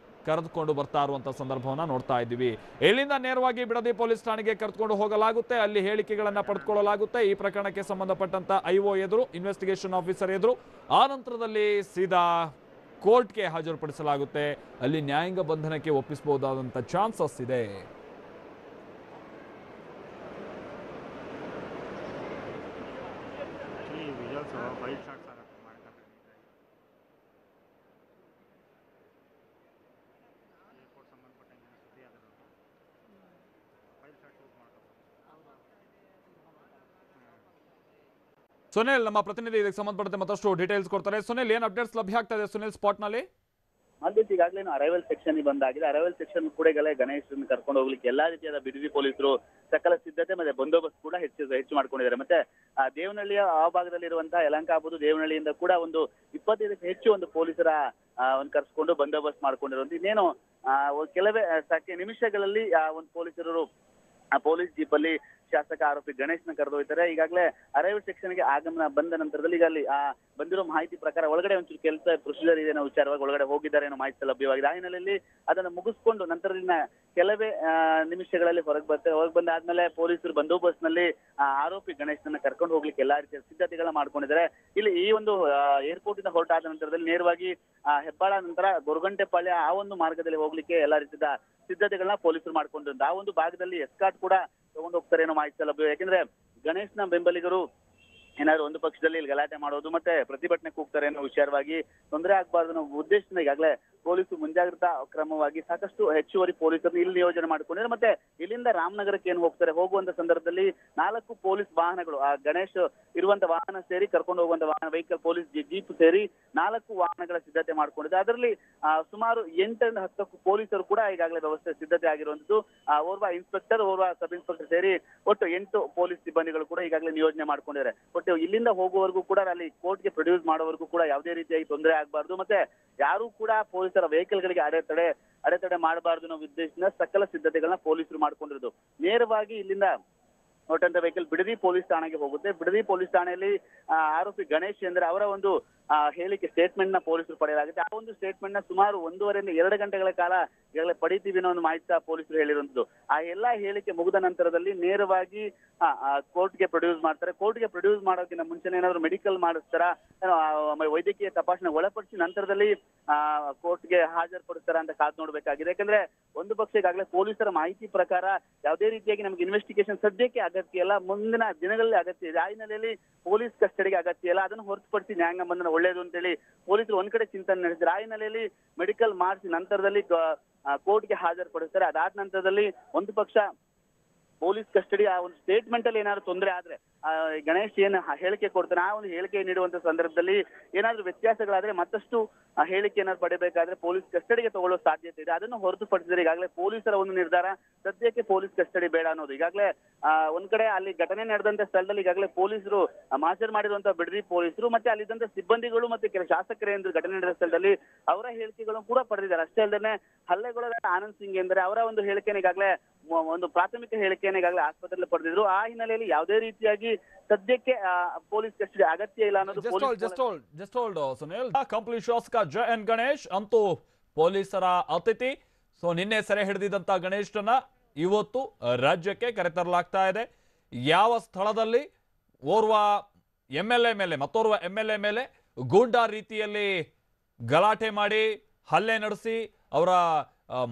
ಕರೆದುಕೊಂಡು ಬರ್ತಾ ಇರುವಂಥ ಸಂದರ್ಭವನ್ನು ನೋಡ್ತಾ ಇದ್ದೀವಿ. ಇಲ್ಲಿಂದ ನೇರವಾಗಿ ಬಿಡದಿ ಪೊಲೀಸ್ ಠಾಣೆಗೆ ಕರೆದುಕೊಂಡು ಹೋಗಲಾಗುತ್ತೆ, ಅಲ್ಲಿ ಹೇಳಿಕೆಗಳನ್ನು ಪಡೆದುಕೊಳ್ಳಲಾಗುತ್ತೆ. ಈ ಪ್ರಕರಣಕ್ಕೆ ಸಂಬಂಧಪಟ್ಟಂತ ಐಒ ಎದುರು, ಇನ್ವೆಸ್ಟಿಗೇಷನ್ ಆಫೀಸರ್ ಎದುರು, ಆ ನಂತರದಲ್ಲಿ ಸೀದಾ ಕೋರ್ಟ್ಗೆ ಹಾಜರುಪಡಿಸಲಾಗುತ್ತೆ. ಅಲ್ಲಿ ನ್ಯಾಯಾಂಗ ಬಂಧನಕ್ಕೆ ಒಪ್ಪಿಸಬಹುದಾದಂಥ ಚಾನ್ಸಸ್ ಇದೆ. ಸುನಿಲ್ ನಮ್ಮ ಪ್ರತಿನಿಧಿ ಇದಕ್ಕೆ ಸಂಬಂಧಪಟ್ಟಂತೆ ಮತ್ತಷ್ಟು ಡೀಟೇಲ್ಸ್ ಕೊಡ್ತಾರೆ. ಸುನಿಲ್, ಏನು ಅಪ್ಡೇಟ್ಸ್ ಲಭ್ಯ ಆಗ್ತಾ ಇದೆ ಸುನಿಲ್ ಸ್ಪಾಟ್ ನಲ್ಲಿ? ಮಾಲ್ದೀಪ್, ಈಗಾಗಲೇ ಅರೈವಲ್ ಸೆಕ್ಷನ್ ಬಂದಾಗಿದೆ. ಅರೈವಲ್ ಸೆಕ್ಷನ್ ಕೂಡ ಗಣೇಶ್ ಕರ್ಕೊಂಡು ಹೋಗ್ಲಿಕ್ಕೆ ಎಲ್ಲಾ ರೀತಿಯಾದ ಬಿಡದಿ ಪೊಲೀಸರು ಸಕಲ ಸಿದ್ಧತೆ ಮತ್ತೆ ಬಂದೋಬಸ್ತ್ ಕೂಡ ಹೆಚ್ಚು ಮಾಡ್ಕೊಂಡಿದ್ದಾರೆ. ಮತ್ತೆ ದೇವನಹಳ್ಳಿಯ ಆ ಭಾಗದಲ್ಲಿರುವಂತಹ ಯಲಹಂಕ ಆಗ್ಬೋದು, ದೇವನಹಳ್ಳಿಯಿಂದ ಕೂಡ ಒಂದು 25ಕ್ಕೂ ಹೆಚ್ಚು ಒಂದು ಪೊಲೀಸರ ಒಂದು ಕರ್ಸ್ಕೊಂಡು ಬಂದೋಬಸ್ತ್ ಮಾಡ್ಕೊಂಡಿರುವಂತ. ಇನ್ನೇನು ಕೆಲವೇ ನಿಮಿಷಗಳಲ್ಲಿ ಒಂದು ಪೊಲೀಸರು ಪೊಲೀಸ್ ಜೀಪ್ ಅಲ್ಲಿ ಶಾಸಕ ಆರೋಪಿ ಗಣೇಶ್ನ ಕರೆದೊಯ್ತಾರೆ. ಈಗಾಗಲೇ ಅರೈವಲ್ ಸೆಕ್ಷನ್ಗೆ ಆಗಮನ ಬಂದ ನಂತರದಲ್ಲಿ ಈಗ ಅಲ್ಲಿ ಬಂದಿರೋ ಮಾಹಿತಿ ಪ್ರಕಾರ ಒಳಗಡೆ ಒಂಚೂರು ಕೆಲಸ ಪ್ರೊಸೀಜರ್ ಇದೆ ಅನ್ನೋ ವಿಚಾರವಾಗಿ ಒಳಗಡೆ ಹೋಗಿದ್ದಾರೆ ಅನ್ನೋ ಮಾಹಿತಿ ಲಭ್ಯವಾಗಿದೆ. ಆ ಹಿನ್ನೆಲೆಯಲ್ಲಿ ಅದನ್ನು ಮುಗಿಸ್ಕೊಂಡು ನಂತರದಿಂದ ಕೆಲವೇ ನಿಮಿಷಗಳಲ್ಲಿ ಹೊರಗೆ ಬಂದಾದ್ಮೇಲೆ ಪೊಲೀಸರು ಬಂದೋಬಸ್ತ್ ನಲ್ಲಿ ಆರೋಪಿ ಗಣೇಶ್ನ ಕರ್ಕೊಂಡು ಹೋಗ್ಲಿಕ್ಕೆ ಎಲ್ಲಾ ರೀತಿಯ ಸಿದ್ಧತೆಗಳನ್ನ ಮಾಡ್ಕೊಂಡಿದ್ದಾರೆ. ಇಲ್ಲಿ ಈ ಒಂದು ಏರ್ಪೋರ್ಟ್ ಇಂದ ಹೊರಟಾದ ನಂತರದಲ್ಲಿ ನೇರವಾಗಿ ಹೆಬ್ಬಾಳ ನಂತರ ಗೊರಗುಂಟೆಪಾಳ್ಯ ಆ ಒಂದು ಮಾರ್ಗದಲ್ಲಿ ಹೋಗ್ಲಿಕ್ಕೆ ಎಲ್ಲಾ ರೀತಿಯ ಸಿದ್ಧತೆಗಳನ್ನ ಪೊಲೀಸರು ಮಾಡ್ಕೊಂಡಿದ್ದಾರೆ. ಆ ಒಂದು ಭಾಗದಲ್ಲಿ ಎಸ್ಕಾರ್ಟ್ ಕೂಡ ತಗೊಂಡು ಹೋಗ್ತಾರೆ ಏನೋ ಮಾಹಿತಿ ಲಭ್ಯ. ಯಾಕಂದ್ರೆ ಗಣೇಶ್ನ ಬೆಂಬಲಿಗರು ಏನಾದ್ರು ಒಂದು ಪಕ್ಷದಲ್ಲಿ ಇಲ್ಲಿ ಗಲಾಟೆ ಮಾಡೋದು ಮತ್ತೆ ಪ್ರತಿಭಟನೆ ಕೂಗ್ತಾರೆ ಅನ್ನೋ ವಿಚಾರವಾಗಿ ತೊಂದರೆ ಆಗಬಾರ್ದು ಅನ್ನೋ ಉದ್ದೇಶದಿಂದ ಈಗಾಗಲೇ ಪೊಲೀಸರು ಮುಂಜಾಗ್ರತಾ ಕ್ರಮವಾಗಿ ಸಾಕಷ್ಟು ಹೆಚ್ಚುವರಿ ಪೊಲೀಸರನ್ನು ಇಲ್ಲಿ ನಿಯೋಜನೆ ಮಾಡ್ಕೊಂಡಿದ್ದಾರೆ. ಮತ್ತೆ ಇಲ್ಲಿಂದ ರಾಮನಗರಕ್ಕೆ ಏನು ಹೋಗುವಂತ ಸಂದರ್ಭದಲ್ಲಿ 4 ಪೊಲೀಸ್ ವಾಹನಗಳು ಆ ಗಣೇಶ್ ಇರುವಂತ ವಾಹನ ಸೇರಿ ಕರ್ಕೊಂಡು ಹೋಗುವಂತ ವಾಹನ ವೆಹಿಕಲ್ ಪೊಲೀಸ್ ಜೀಪ್ ಸೇರಿ 4 ವಾಹನಗಳ ಸಿದ್ಧತೆ ಮಾಡ್ಕೊಂಡಿದೆ. ಅದರಲ್ಲಿ ಸುಮಾರು 8ರಿಂದ 10 ಪೊಲೀಸರು ಕೂಡ ಈಗಾಗಲೇ ವ್ಯವಸ್ಥೆ ಸಿದ್ಧತೆ ಆಗಿರುವಂತದ್ದು. ಓರ್ವ ಇನ್ಸ್ಪೆಕ್ಟರ್, ಓರ್ವ ಸಬ್ ಇನ್ಸ್ಪೆಕ್ಟರ್ ಸೇರಿ ಒಟ್ಟು 8 ಪೊಲೀಸ್ ಸಿಬ್ಬಂದಿಗಳು ಕೂಡ ಈಗಾಗಲೇ ನಿಯೋಜನೆ ಮಾಡ್ಕೊಂಡಿದ್ದಾರೆ. ಒಟ್ಟು ಇಲ್ಲಿಂದ ಹೋಗುವವರೆಗೂ ಕೂಡ ಅಲ್ಲಿ ಕೋರ್ಟ್ಗೆ ಪ್ರೊಡ್ಯೂಸ್ ಮಾಡೋವರೆಗೂ ಕೂಡ ಯಾವುದೇ ರೀತಿಯಾಗಿ ತೊಂದರೆ ಆಗಬಾರ್ದು, ಮತ್ತೆ ಯಾರು ಕೂಡ ಪೊಲೀಸರ ವೆಹಿಕಲ್ ಗಳಿಗೆ ಅಡೆತಡೆ ಮಾಡಬಾರ್ದು ಅನ್ನೋ ಉದ್ದೇಶದಿಂದ ಸಕಲ ಸಿದ್ಧತೆಗಳನ್ನ ಪೊಲೀಸರು ಮಾಡ್ಕೊಂಡಿರೋದು. ನೇರವಾಗಿ ಇಲ್ಲಿಂದ ಹೊರಟಂತ ವೆಹಿಕಲ್ ಬಿಡದಿ ಪೊಲೀಸ್ ಠಾಣೆಗೆ ಹೋಗುತ್ತೆ. ಬಿಡದಿ ಪೊಲೀಸ್ ಠಾಣೆಯಲ್ಲಿ ಆರೋಪಿ ಗಣೇಶ್ ಅಂದ್ರೆ ಅವರ ಒಂದು ಹೇಳಿಕೆ ಸ್ಟೇಟ್ಮೆಂಟ್ ನ ಪೊಲೀಸರು ಪಡೆಯಲಾಗುತ್ತೆ. ಆ ಒಂದು ಸ್ಟೇಟ್ಮೆಂಟ್ ನ ಸುಮಾರು 1.5ರಿಂದ 2 ಗಂಟೆಗಳ ಕಾಲ ಈಗಾಗಲೇ ಪಡಿತೀವಿ ಅನ್ನೋ ಒಂದು ಮಾಹಿತಿ ಪೊಲೀಸರು ಹೇಳಿರುವಂತದ್ದು. ಆ ಎಲ್ಲಾ ಹೇಳಿಕೆ ಮುಗಿದ ನಂತರದಲ್ಲಿ ನೇರವಾಗಿ ಕೋರ್ಟ್ಗೆ ಪ್ರೊಡ್ಯೂಸ್ ಮಾಡ್ತಾರೆ. ಕೋರ್ಟ್ಗೆ ಪ್ರೊಡ್ಯೂಸ್ ಮಾಡೋಕ್ಕಿಂತ ಮುಂಚೆ ಏನಾದ್ರು ಮೆಡಿಕಲ್ ಮಾಡಿಸ್ತಾರ, ವೈದ್ಯಕೀಯ ತಪಾಸಣೆ ಒಳಪಡಿಸಿ ನಂತರದಲ್ಲಿ ಕೋರ್ಟ್ಗೆ ಹಾಜರುಪಡಿಸ್ತಾರ ಅಂತ ಕಾದ್ ನೋಡ್ಬೇಕಾಗಿದೆ. ಯಾಕಂದ್ರೆ ಒಂದು ಪಕ್ಷ ಈಗಾಗಲೇ ಪೊಲೀಸರ ಮಾಹಿತಿ ಪ್ರಕಾರ ಯಾವುದೇ ರೀತಿಯಾಗಿ ನಮ್ಗೆ ಇನ್ವೆಸ್ಟಿಗೇಷನ್ ಸದ್ಯಕ್ಕೆ ಅಗತ್ಯ ಇಲ್ಲ, ಮುಂದಿನ ದಿನಗಳಲ್ಲಿ ಅಗತ್ಯ ಇದೆ. ಆ ಹಿನ್ನೆಲೆಯಲ್ಲಿ ಪೊಲೀಸ್ ಕಸ್ಟಡಿಗೆ ಅಗತ್ಯ ಇಲ್ಲ, ಅದನ್ನು ಹೊರತುಪಡಿಸಿ ನ್ಯಾಯಾಂಗ ಬಂಧನ ಒಳ್ಳೇದು ಅಂತೇಳಿ ಪೊಲೀಸರು ಒಂದ್ ಕಡೆ ಚಿಂತನೆ ನಡೆಸಿದ್ರು. ಆ ಹಿನ್ನೆಲೆಯಲ್ಲಿ ಮೆಡಿಕಲ್ ಮಾಡಿಸಿ ನಂತರದಲ್ಲಿ ಕೋರ್ಟ್ಗೆ ಹಾಜರುಪಡಿಸ್ತಾರೆ. ಅದಾದ ನಂತರದಲ್ಲಿ ಒಂದು ಪಕ್ಷ ಪೊಲೀಸ್ ಕಸ್ಟಡಿ ಆ ಒಂದು ಸ್ಟೇಟ್ಮೆಂಟ್ ಅಲ್ಲಿ ಏನಾದ್ರು ತೊಂದರೆ ಆದ್ರೆ ಗಣೇಶ್ ಏನ್ ಹೇಳಿಕೆ ಕೊಡ್ತಾನೆ, ಆ ಒಂದು ಹೇಳಿಕೆ ನೀಡುವಂತ ಸಂದರ್ಭದಲ್ಲಿ ಏನಾದ್ರು ವ್ಯತ್ಯಾಸಗಳಾದ್ರೆ ಮತ್ತಷ್ಟು ಹೇಳಿಕೆ ಏನಾದ್ರು ಪಡಿಬೇಕಾದ್ರೆ ಪೊಲೀಸ್ ಕಸ್ಟಡಿಗೆ ತಗೊಳ್ಳೋ ಸಾಧ್ಯತೆ ಇದೆ. ಅದನ್ನು ಹೊರತುಪಡಿಸಿದ್ರೆ ಈಗಾಗಲೇ ಪೊಲೀಸರ ಒಂದು ನಿರ್ಧಾರ ಸದ್ಯಕ್ಕೆ ಪೊಲೀಸ್ ಕಸ್ಟಡಿ ಬೇಡ ಅನ್ನೋದು. ಈಗಾಗಲೇ ಒಂದ್ ಕಡೆ ಅಲ್ಲಿ ಘಟನೆ ನಡೆದಂತ ಸ್ಥಳದಲ್ಲಿ ಈಗಾಗಲೇ ಪೊಲೀಸರು ಮಾರ್ಚರ್ ಮಾಡಿರುವಂತಹ ಬಿಡದಿ ಪೊಲೀಸರು ಮತ್ತೆ ಅಲ್ಲಿದ್ದಂತ ಸಿಬ್ಬಂದಿಗಳು ಮತ್ತೆ ಕೆಲ ಶಾಸಕರೇಂದ್ರ ಘಟನೆ ನಡೆದ ಸ್ಥಳದಲ್ಲಿ ಅವರ ಹೇಳಿಕೆಗಳನ್ನು ಕೂಡ ಪಡೆದಿದ್ದಾರೆ. ಅಷ್ಟೇ ಅಲ್ಲದೆ ಹಲ್ಲೆಗೊಳಗಾದ ಆನಂದ್ ಸಿಂಗ್ ಎಂದರೆ ಅವರ ಒಂದು ಹೇಳಿಕೆನ ಈಗಾಗಲೇ ಒಂದು ಪ್ರಾಥಮಿಕ ಹೇಳಿಕೆಯನ್ನು ಈಗಾಗಲೇ ಆಸ್ಪತ್ರೆಯಲ್ಲಿ ಪಡೆದಿದ್ರು. ಆ ಹಿನ್ನೆಲೆಯಲ್ಲಿ ಯಾವುದೇ ರೀತಿಯಾಗಿ ಸದ್ಯಕ್ಕೆ ಪೊಲೀಸ್ ಕಸ್ಟಡಿ ಅಗತ್ಯ ಇಲ್ಲ ಅನ್ನೋದು. ಸುನಿಲ್, ಕಂಪ್ಲಿ ಶಾಸಕ ಜೆಎನ್ ಗಣೇಶ್ ಅಂತೂ ಪೊಲೀಸರ ಅತಿಥಿ. ಸೊ ನಿನ್ನೆ ಸೆರೆ ಹಿಡಿದಿದ್ದಂಥ ಗಣೇಶನ ಇವತ್ತು ರಾಜ್ಯಕ್ಕೆ ಕರೆತರಲಾಗ್ತಾ ಇದೆ. ಯಾವ ಸ್ಥಳದಲ್ಲಿ ಓರ್ವ MLA ಮೇಲೆ ಮತ್ತೋರ್ವ MLA ಮೇಲೆ ಗೂಂಡಾ ರೀತಿಯಲ್ಲಿ ಗಲಾಟೆ ಮಾಡಿ ಹಲ್ಲೆ ನಡೆಸಿ ಅವರ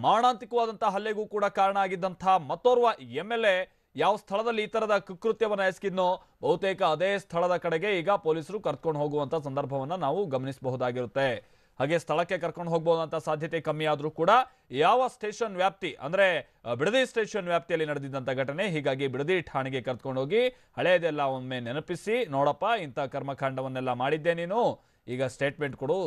ಮಾರಣಾಂತಿಕವಾದಂಥ ಹಲ್ಲೆಗೂ ಕೂಡ ಕಾರಣ ಆಗಿದ್ದಂಥ ಮತ್ತೋರ್ವ MLA ಯಾವ ಸ್ಥಳದಲ್ಲಿ ಈ ತರದ ಕೃತ್ಯವನ್ನು ಎಸಗಿದ್ನೋ ಬಹುತೇಕ ಅದೇ ಸ್ಥಳದ ಕಡೆಗೆ ಈಗ ಪೊಲೀಸರು ಕರ್ಕೊಂಡು ಹೋಗುವಂತ ಸಂದರ್ಭವನ್ನ ನಾವು ಗಮನಿಸಬಹುದಾಗಿರುತ್ತೆ. ಹಾಗೆ ಸ್ಥಳಕ್ಕೆ ಕರ್ಕೊಂಡು ಹೋಗಬಹುದಂತ ಸಾಧ್ಯತೆ ಕಮ್ಮಿ ಆದ್ರೂ ಕೂಡ ಯಾವ ಸ್ಟೇಷನ್ ವ್ಯಾಪ್ತಿ ಅಂದ್ರೆ ಬಿಡದಿ ಸ್ಟೇಷನ್ ವ್ಯಾಪ್ತಿಯಲ್ಲಿ ನಡೆದಿದ್ದಂತ ಘಟನೆ, ಹೀಗಾಗಿ ಬಿಡದಿ ಠಾಣೆಗೆ ಕರ್ಕೊಂಡು ಹೋಗಿ ಹಳೆಯದೆಲ್ಲ ಒಮ್ಮೆ ನೆನಪಿಸಿ, ನೋಡಪ್ಪ ಇಂಥ ಕರ್ಮಕಾಂಡವನ್ನೆಲ್ಲ ಮಾಡಿದ್ದೆ ನೀನು, ಈಗ ಸ್ಟೇಟ್ಮೆಂಟ್ ಕೊಡು,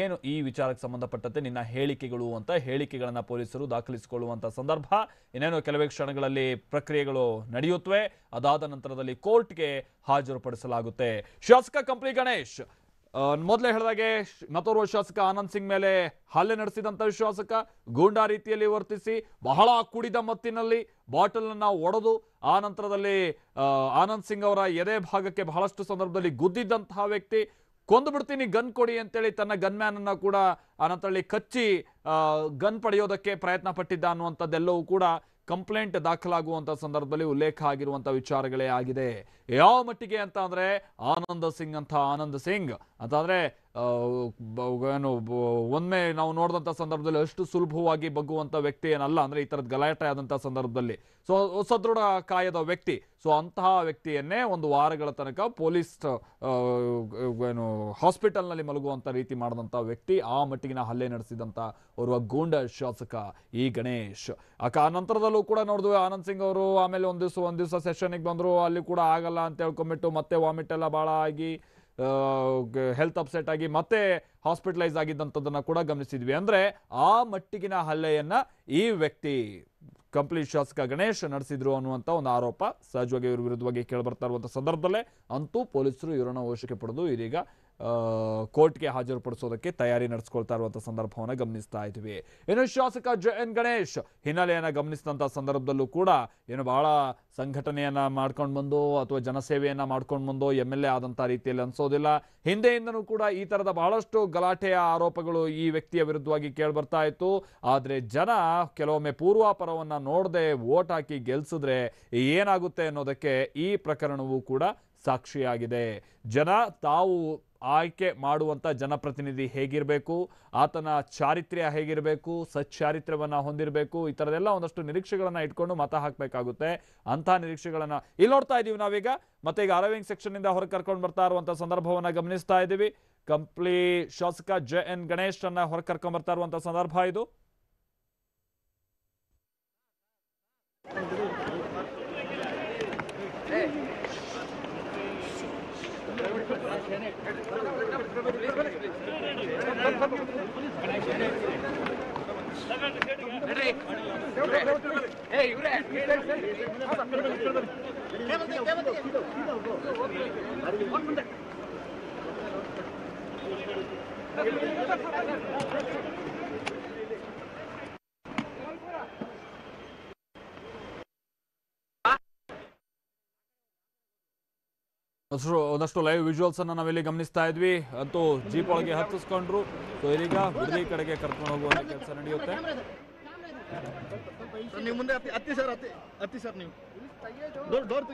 ಏನು ಈ ವಿಚಾರಕ್ಕೆ ಸಂಬಂಧಪಟ್ಟಂತೆ ನಿನ್ನ ಹೇಳಿಕೆಗಳು ಅಂತ ಹೇಳಿಕೆಗಳನ್ನ ಪೊಲೀಸರು ದಾಖಲಿಸಿಕೊಳ್ಳುವಂತ ಸಂದರ್ಭ. ಇನ್ನೇನು ಕೆಲವೇ ಕ್ಷಣಗಳಲ್ಲಿ ಪ್ರಕ್ರಿಯೆಗಳು ನಡೆಯುತ್ತವೆ. ಅದಾದ ನಂತರದಲ್ಲಿ ಕೋರ್ಟ್ಗೆ ಹಾಜರುಪಡಿಸಲಾಗುತ್ತೆ. ಶಾಸಕ ಕಂಪ್ಲಿ ಗಣೇಶ್ ಮೊದಲೇ ಹೇಳಿದಾಗೆ ಮತ್ತೋರ್ವ ಶಾಸಕ ಆನಂದ್ ಸಿಂಗ್ ಮೇಲೆ ಹಲ್ಲೆ ನಡೆಸಿದಂತ ಶಾಸಕ ಗೂಂಡಾ ರೀತಿಯಲ್ಲಿ ವರ್ತಿಸಿ ಬಹಳ ಕುಡಿದ ಮತ್ತಿನಲ್ಲಿ ಬಾಟಲ್ ಅನ್ನ ಒಡೆದು ಆ ನಂತರದಲ್ಲಿ ಆನಂದ್ ಸಿಂಗ್ ಅವರ ಎದೆ ಭಾಗಕ್ಕೆ ಬಹಳಷ್ಟು ಸಂದರ್ಭದಲ್ಲಿ ಗುದ್ದಿದ್ದಂತಹ ವ್ಯಕ್ತಿ, ಕೊಂದು ಬಿಡ್ತೀನಿ ಗನ್ ಕೊಡಿ ಅಂತೇಳಿ ತನ್ನ ಗನ್ ಮ್ಯಾನ್ ಅನ್ನ ಕೂಡ ಆನಂತರದಲ್ಲಿ ಕಚ್ಚಿ ಗನ್ ಪಡೆಯೋದಕ್ಕೆ ಪ್ರಯತ್ನ ಪಟ್ಟಿದ್ದ ಅನ್ನುವಂಥದ್ದೆಲ್ಲವೂ ಕೂಡ ಕಂಪ್ಲೇಂಟ್ ದಾಖಲಾಗುವಂತ ಸಂದರ್ಭದಲ್ಲಿ ಉಲ್ಲೇಖ ಆಗಿರುವಂತ ವಿಚಾರಗಳೇ ಆಗಿದೆ. ಯಾವ ಮಟ್ಟಿಗೆ ಅಂತ ಅಂದ್ರೆ ಆನಂದ್ ಸಿಂಗ್ ಅಂತಂದ್ರೆ ಏನು ಒಮ್ಮೆ ನಾವು ನೋಡಿದಂತ ಸಂದರ್ಭದಲ್ಲಿ ಅಷ್ಟು ಸುಲಭವಾಗಿ ಬಗ್ಗುವಂತ ವ್ಯಕ್ತಿ ಏನಲ್ಲ. ಅಂದ್ರೆ ಈ ತರದ ಗಲಾಟೆ ಆದಂತ ಸಂದರ್ಭದಲ್ಲಿ ಸದೃಢ ಕಾಯದ ವ್ಯಕ್ತಿ. ಸೊ ಅಂತಹ ವ್ಯಕ್ತಿಯನ್ನೇ ಒಂದು ವಾರಗಳ ತನಕ ಪೊಲೀಸ್ ಏನು ಹಾಸ್ಪಿಟಲ್ ನಲ್ಲಿ ಮಲಗುವಂತ ರೀತಿ ಮಾಡಿದಂತ ವ್ಯಕ್ತಿ, ಆ ಮಟ್ಟಿಗಿನ ಹಲ್ಲೆ ನಡೆಸಿದಂತ ಓರ್ವ ಗೂಂಡಾ ಶಾಸಕ ಈ ಗಣೇಶ್. ಆ ನಂತರದಲ್ಲೂ ಕೂಡ ನೋಡಿದ್ವಿ ಆನಂದ್ ಸಿಂಗ್ ಅವರು ಆಮೇಲೆ ಒಂದ್ ದಿವಸ ಸೆಷನ್ಗೆ ಬಂದ್ರು, ಅಲ್ಲಿ ಕೂಡ ಆಗಲ್ಲ ಅಂತ ಹೇಳ್ಕೊಂಡ್ಬಿಟ್ಟು ಮತ್ತೆ ವಾಮಿಟ್ ಎಲ್ಲ ಬಹಳ ಆಗಿ ಹೆಲ್ತ್ ಅಪ್ಸೆಟ್ ಆಗಿ ಮತ್ತೆ ಹಾಸ್ಪಿಟಲೈಸ್ ಆಗಿದ್ದಂಥದ್ದನ್ನ ಕೂಡ ಗಮನಿಸಿದ್ವಿ. ಅಂದ್ರೆ ಆ ಮಟ್ಟಿಗಿನ ಹಲ್ಲೆಯನ್ನ ಈ ವ್ಯಕ್ತಿ ಕಂಪ್ಲೀಟ್ ಶಾಸಕ ಗಣೇಶ್ ನಡೆಸಿದ್ರು ಅನ್ನುವಂಥ ಒಂದು ಆರೋಪ ಸಹಜವಾಗಿ ಇವ್ರ ವಿರುದ್ಧವಾಗಿ ಕೇಳಿಬರ್ತಾ ಇರುವಂಥ ಸಂದರ್ಭದಲ್ಲೇ ಅಂತೂ ಪೊಲೀಸರು ಇವರನ್ನ ವಶಕ್ಕೆ ಪಡೆದು ಇದೀಗ ಕೋರ್ಟ್ಗೆ ಹಾಜರುಪಡಿಸೋದಕ್ಕೆ ತಯಾರಿ ನಡೆಸ್ಕೊಳ್ತಾ ಇರುವಂಥ ಸಂದರ್ಭವನ್ನು ಗಮನಿಸ್ತಾ ಇದ್ವಿ. ಇನ್ನು ಶಾಸಕ JN ಗಣೇಶ್ ಹಿನ್ನೆಲೆಯನ್ನ ಗಮನಿಸಿದಂಥ ಸಂದರ್ಭದಲ್ಲೂ ಕೂಡ ಏನು ಬಹಳ ಸಂಘಟನೆಯನ್ನ ಮಾಡ್ಕೊಂಡು ಬಂದು ಅಥವಾ ಜನಸೇವೆಯನ್ನ ಮಾಡ್ಕೊಂಡು ಬಂದು MLA ಆದಂಥ ರೀತಿಯಲ್ಲಿ ಅನ್ಸೋದಿಲ್ಲ. ಹಿಂದೆಯಿಂದನೂ ಕೂಡ ಈ ತರದ ಬಹಳಷ್ಟು ಗಲಾಟೆಯ ಆರೋಪಗಳು ಈ ವ್ಯಕ್ತಿಯ ವಿರುದ್ಧವಾಗಿ ಕೇಳ್ಬರ್ತಾ ಇತ್ತು. ಆದ್ರೆ ಜನ ಕೆಲವೊಮ್ಮೆ ಪೂರ್ವಾಪರವನ್ನ ನೋಡದೆ ವೋಟ್ ಹಾಕಿ ಗೆಲ್ಸಿದ್ರೆ ಏನಾಗುತ್ತೆ ಅನ್ನೋದಕ್ಕೆ ಈ ಪ್ರಕರಣವೂ ಕೂಡ ಸಾಕ್ಷಿಯಾಗಿದೆ. ಜನ ತಾವು ಆಯ್ಕೆ ಮಾಡುವಂತ ಜನಪ್ರತಿನಿಧಿ ಹೇಗಿರಬೇಕು, ಆತನ ಚಾರಿತ್ರ್ಯ ಹೇಗಿರಬೇಕು, ಸಚ್ಚಾರಿತ್ರ್ಯವನ್ನ ಹೊಂದಿರಬೇಕು, ಈ ತರದೆಲ್ಲ ಒಂದಷ್ಟು ನಿರೀಕ್ಷೆಗಳನ್ನ ಇಟ್ಕೊಂಡು ಮತ ಹಾಕಬೇಕಾಗುತ್ತೆ. ಅಂತ ನಿರೀಕ್ಷೆಗಳನ್ನ ಇಲ್ಲಿ ನೋಡ್ತಾ ಇದೀವಿ ನಾವೀಗ. ಮತ್ತೆ ಈಗ ಅರವಿಂಗ್ ಸೆಕ್ಷನ್ ಇಂದ ಹೊರ ಕರ್ಕೊಂಡು ಬರ್ತಾ ಇರುವಂತ ಸಂದರ್ಭವನ್ನ ಗಮನಿಸ್ತಾ ಇದ್ದೀವಿ. ಕಂಪ್ಲಿ ಶಾಸಕ JN ಗಣೇಶ್ ಅನ್ನ ಹೊರ ಕರ್ಕೊಂಡ್ ಬರ್ತಾ ಇರುವಂತ ಸಂದರ್ಭ ಇದು. ಒಂದಷ್ಟು ಲೈವ್ ವಿಜುವಲ್ಸ್ ಅನ್ನ ನಾವಿಲ್ಲಿ ಗಮನಿಸ್ತಾ ಇದ್ವಿ. ಅಂತೂ ಜೀಪ್ ಒಳಗೆ ಹತ್ತಿಸ್ಕೊಂಡ್ರು. ಸೊ ಇದೀಗ ಬಿಡದಿ ಕಡೆಗೆ ಕರ್ಕೊಂಡು ಹೋಗುವಂತ ಕೆಲಸ ನಡೆಯುತ್ತೆ. ನೀವು ಮುಂದೆ ಹತ್ತಿ ಸರ್ ನೀವು ಡೋರ್